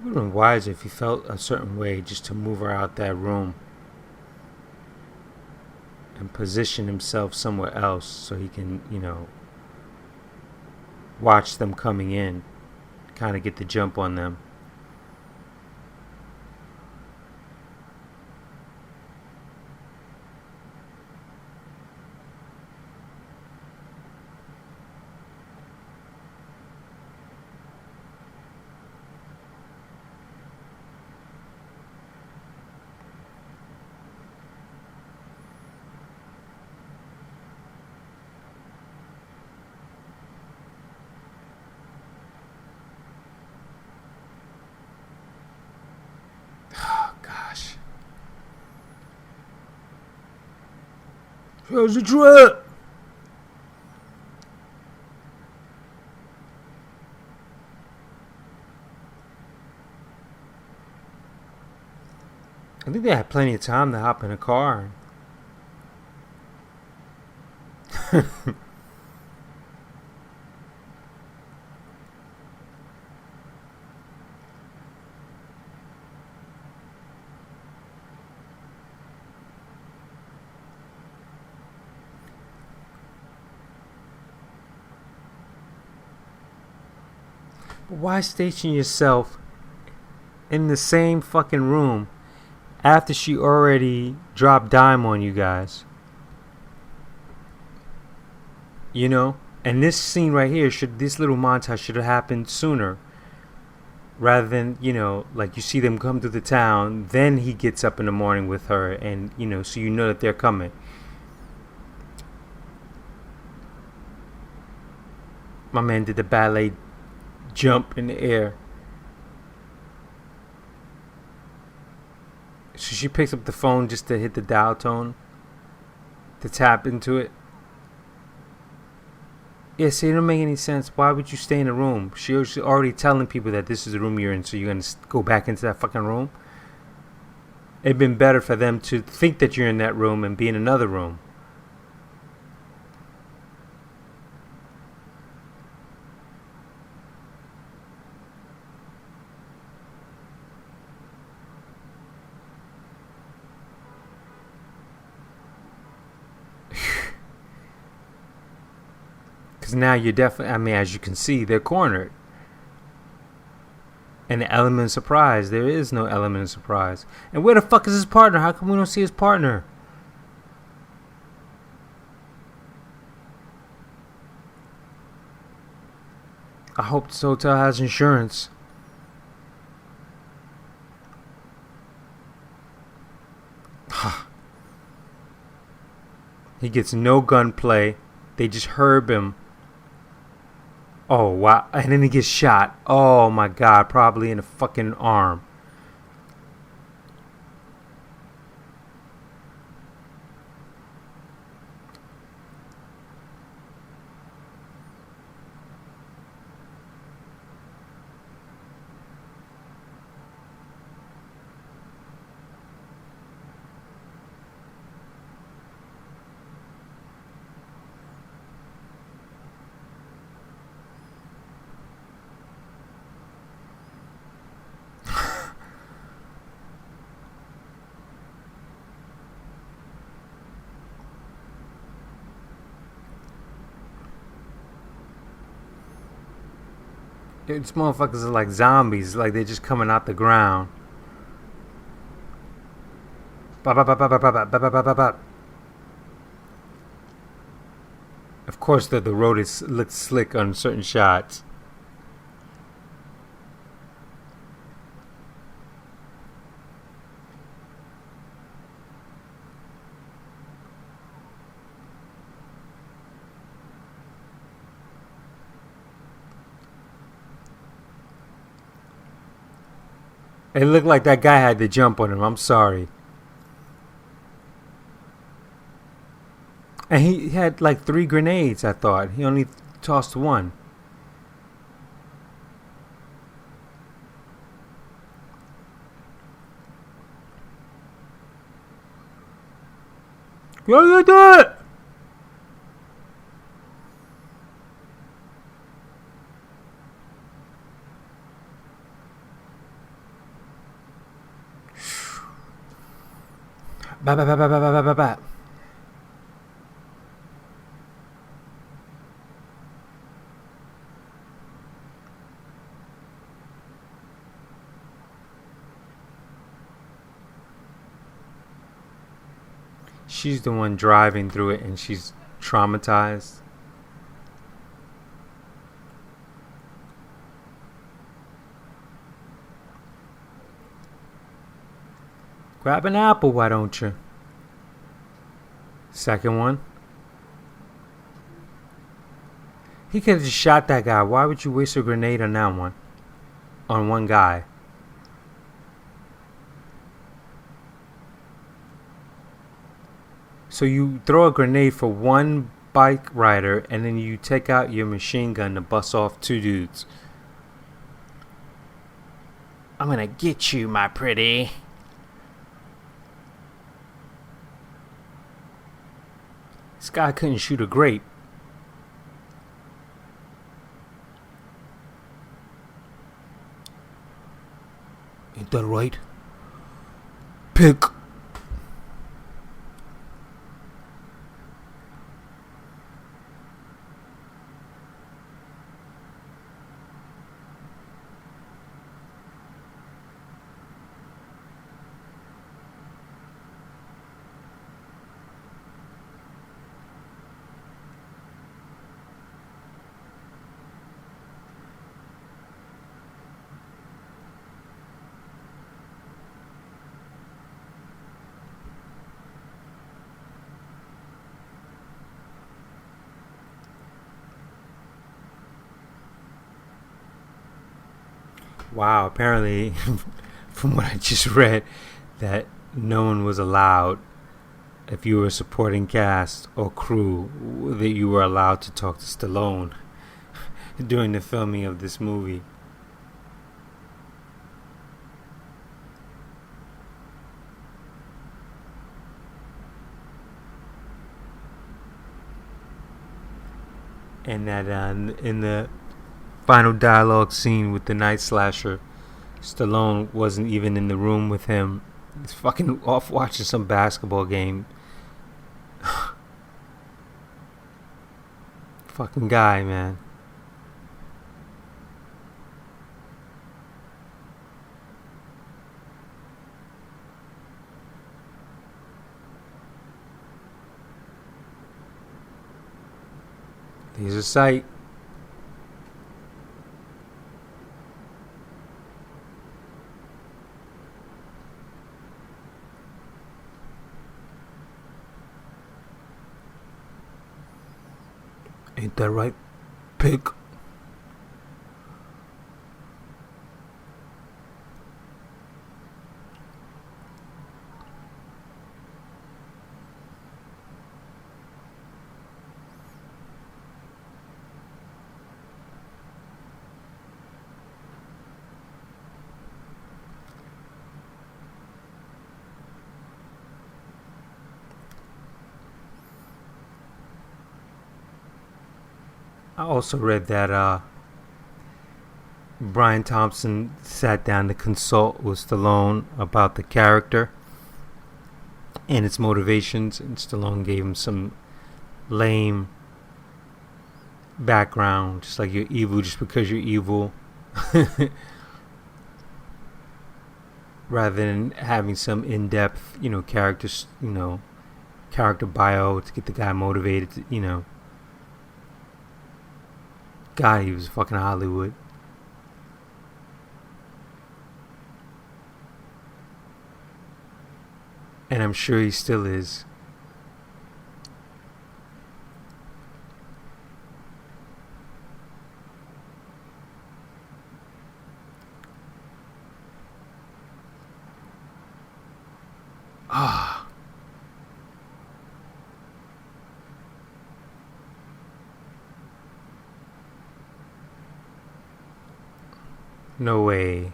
It would have been wiser if he felt a certain way just to move her out that room and position himself somewhere else so he can, watch them coming in, kind of get the jump on them. How's the trap? I think they had plenty of time to hop in a car. But why station yourself in the same fucking room after she already dropped dime on you guys? You know? And this scene right here, this little montage should have happened sooner. Rather than, like you see them come to the town, then he gets up in the morning with her, and, so you know that they're coming. My man did the ballet jump in the air. So she picks up the phone just to hit the dial tone, to tap into it. Yeah, see, it don't make any sense. Why would you stay in a room? She's already telling people that this is the room you're in, so you're going to go back into that fucking room? It'd been better for them to think that you're in that room and be in another room. Because now you're definitely, as you can see, they're cornered. And the element of surprise, there is no element of surprise. And where the fuck is his partner? How come we don't see his partner? I hope this hotel has insurance. He gets no gunplay. They just herb him. Oh, wow. And then he gets shot. Oh, my God. Probably in the fucking arm. These motherfuckers are like zombies. Like they're just coming out the ground. Of course, the road looks slick on certain shots. It looked like that guy had to jump on him. I'm sorry. And he had like 3 grenades, I thought. He only tossed 1. You do it! Ba. She's the one driving through it and she's traumatized. Grab an apple, why don't you? Second one. He could have just shot that guy. Why would you waste a grenade on that one? On one guy. So you throw a grenade for one bike rider and then you take out your machine gun to bust off 2 dudes. I'm gonna get you, my pretty. This guy couldn't shoot a grape. Ain't that right? Pick. Wow, apparently, from what I just read, that no one was allowed, if you were a supporting cast or crew, that you were allowed to talk to Stallone during the filming of this movie. And that in the final dialogue scene with the Night Slasher, Stallone wasn't even in the room with him. He's fucking off watching some basketball game. Fucking guy, man. He's a sight. Ain't that right, pig? I also read that Brian Thompson sat down to consult with Stallone about the character and its motivations, and Stallone gave him some lame background, just like you're evil just because you're evil, rather than having some in-depth, character bio to get the guy motivated to. God, he was fucking Hollywood. And I'm sure he still is. Ah. No way.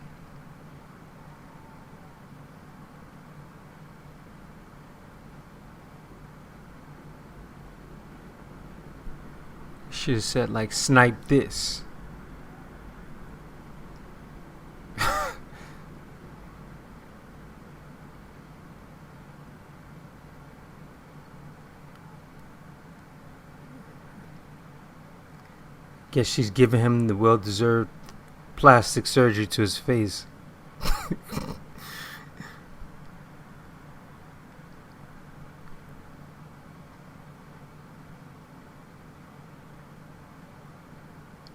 Should have said, like, snipe this. Guess she's giving him the well-deserved plastic surgery to his face.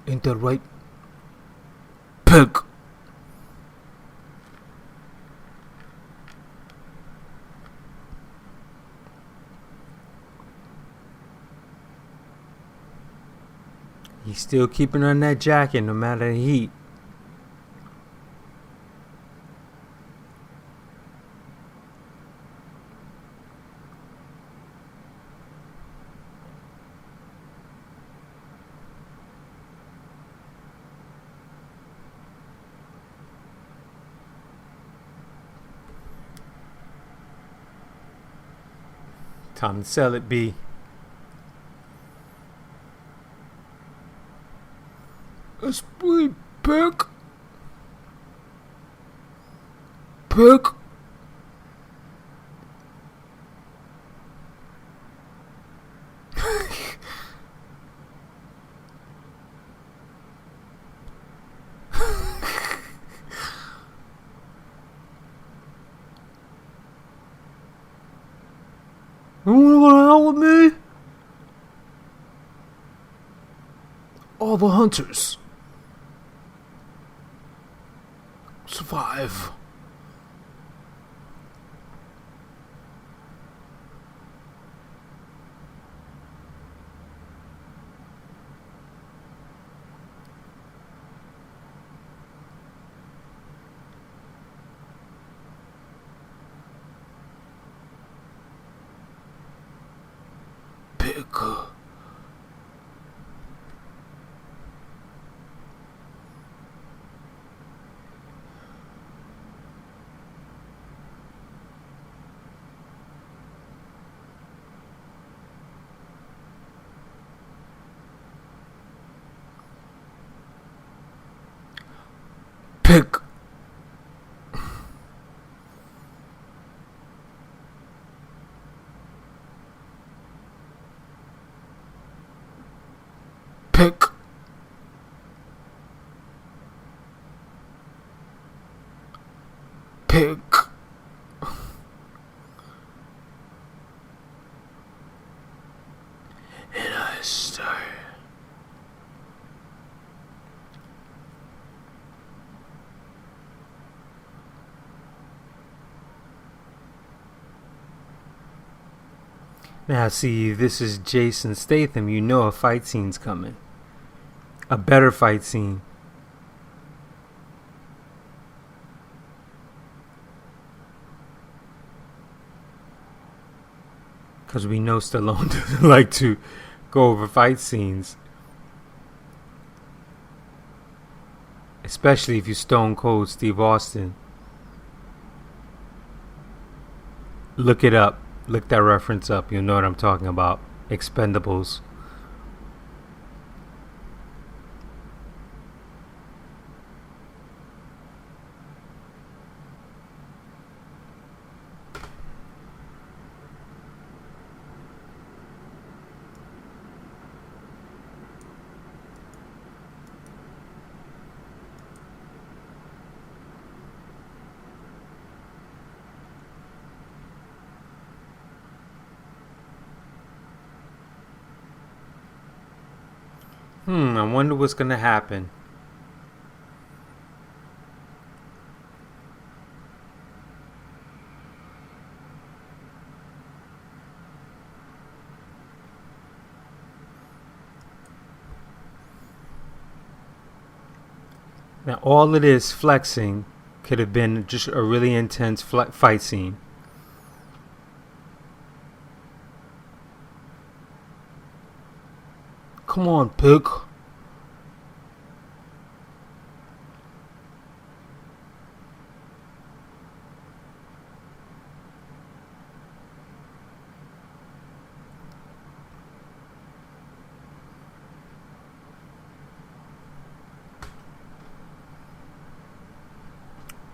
Ain't that right, pig? He's still keeping on that jacket no matter the heat. Time to sell it, B. Esprit, pig. Pig. You wanna go out with me? All the hunters survive. Pick. Pick. Pick. Pick. And I start. Now, see, this is Jason Statham. You know a fight scene's coming. A better fight scene. Because we know Stallone doesn't like to go over fight scenes. Especially if you Stone Cold Steve Austin. Look it up. Look that reference up. You'll know what I'm talking about. Expendables. I wonder what's gonna happen. Now all it is flexing could have been just a really intense fight scene. Come on, pig.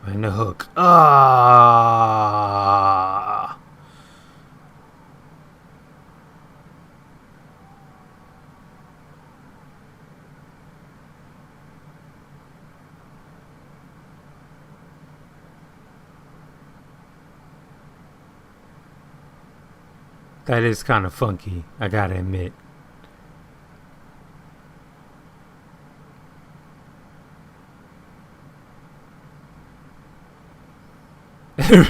And the hook. Ah. That is kind of funky, I gotta admit.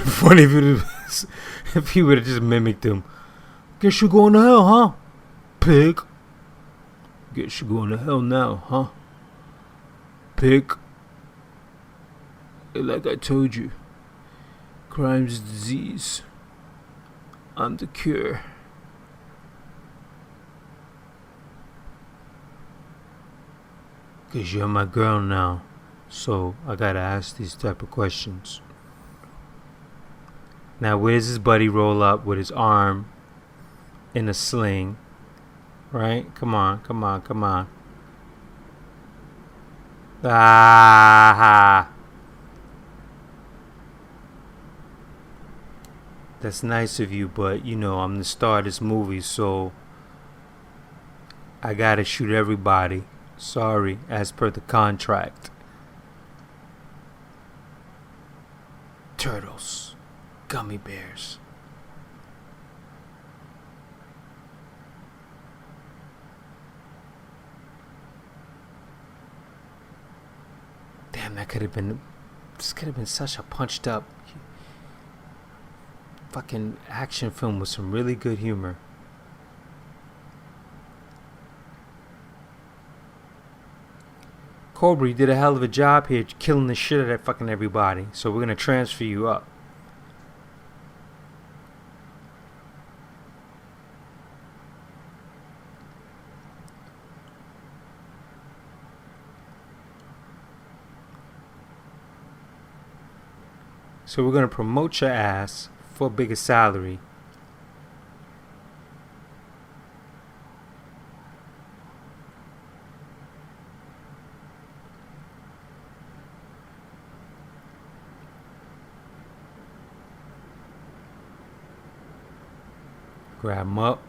Funny if he would have just mimicked him. Guess you're going to hell, huh? Pig. Guess you're going to hell now, huh? Pig. Like I told you, crime's a disease. I'm the cure. Cause you're my girl now, so I gotta ask these type of questions. Now where's his buddy roll up with his arm in a sling? Right? Come on, come on, come on. Ah! That's nice of you, but you know I'm the star of this movie, so I gotta shoot everybody. Sorry, as per the contract. Turtles, gummy bears. Damn, that could have been. This could have been such a punched up fucking action film with some really good humor. Cobra, you did a hell of a job here killing the shit out of fucking everybody. So we're gonna transfer you up. So we're gonna promote your ass for a bigger salary. Grab him up.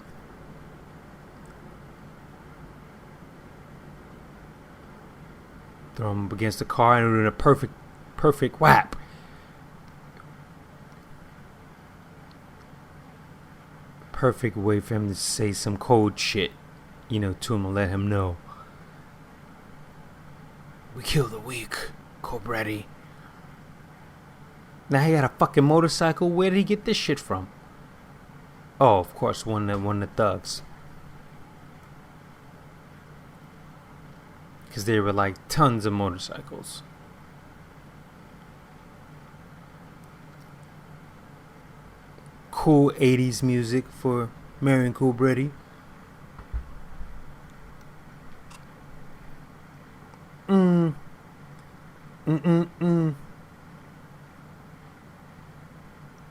Throw him up against the car and in a perfect whap. Perfect way for him to say some cold shit, to him and let him know. We kill the weak, Cobra. Now he got a fucking motorcycle. Where did he get this shit from? Oh, of course, one of the thugs. Because there were like tons of motorcycles. Cool 80s music for Marion Cobra.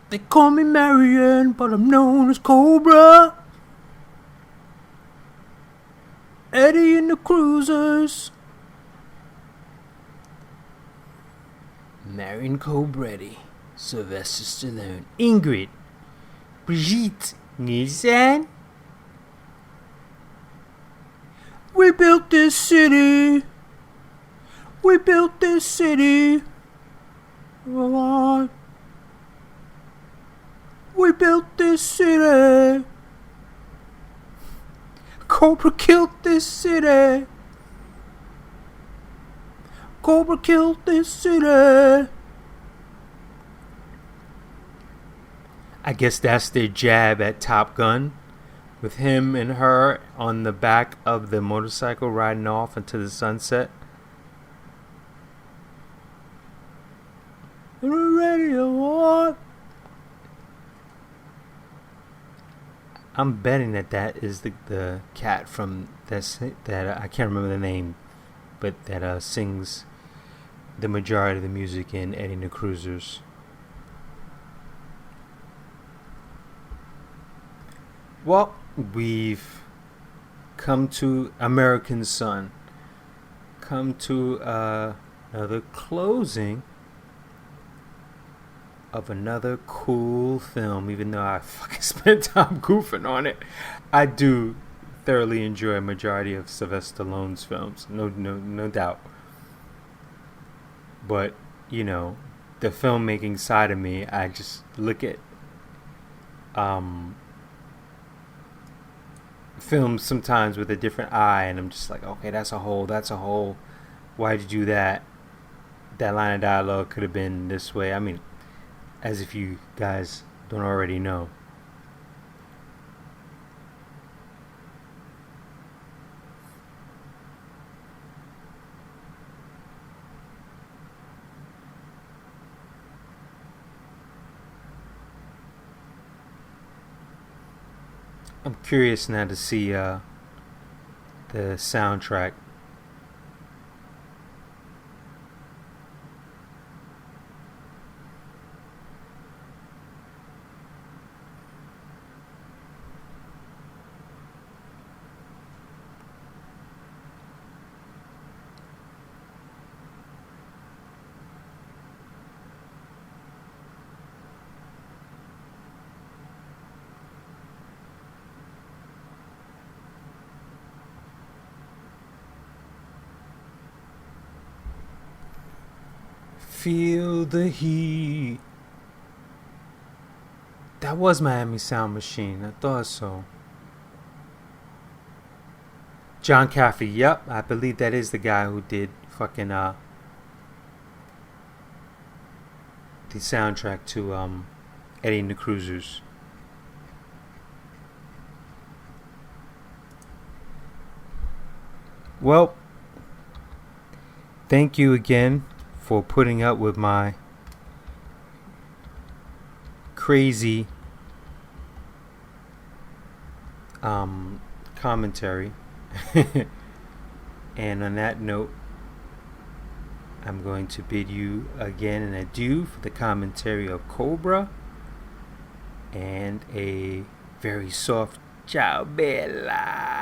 They call me Marion, but I'm known as Cobra. Eddie and the Cruisers. Marion Cobra. Sylvester Stallone. Ingrid. Brigitte Nielsen. We built this city. We built this city. We built this city. Cobra killed this city. Cobra killed this city. I guess that's their jab at Top Gun, with him and her on the back of the motorcycle riding off into the sunset. And we're ready to war. I'm betting that is the cat from that I can't remember the name, but that sings the majority of the music in Eddie and the Cruisers. Well, we've come to American Son. Come to another closing of another cool film. Even though I fucking spent time goofing on it, I do thoroughly enjoy a majority of Sylvester Stallone's films. No doubt. But the filmmaking side of me, I just look at films sometimes with a different eye, and I'm just like, okay, that's a hole. Why'd you do that? That line of dialogue could have been this way. I mean, as if you guys don't already know. I'm curious now to see the soundtrack. Feel the heat. That was Miami Sound Machine. I thought so. John Caffey. Yep, I believe that is the guy who did fucking the soundtrack to Eddie and the Cruisers. Well, thank you again for putting up with my crazy commentary. And on that note, I'm going to bid you again an adieu for the commentary of Cobra and a very soft ciao bella.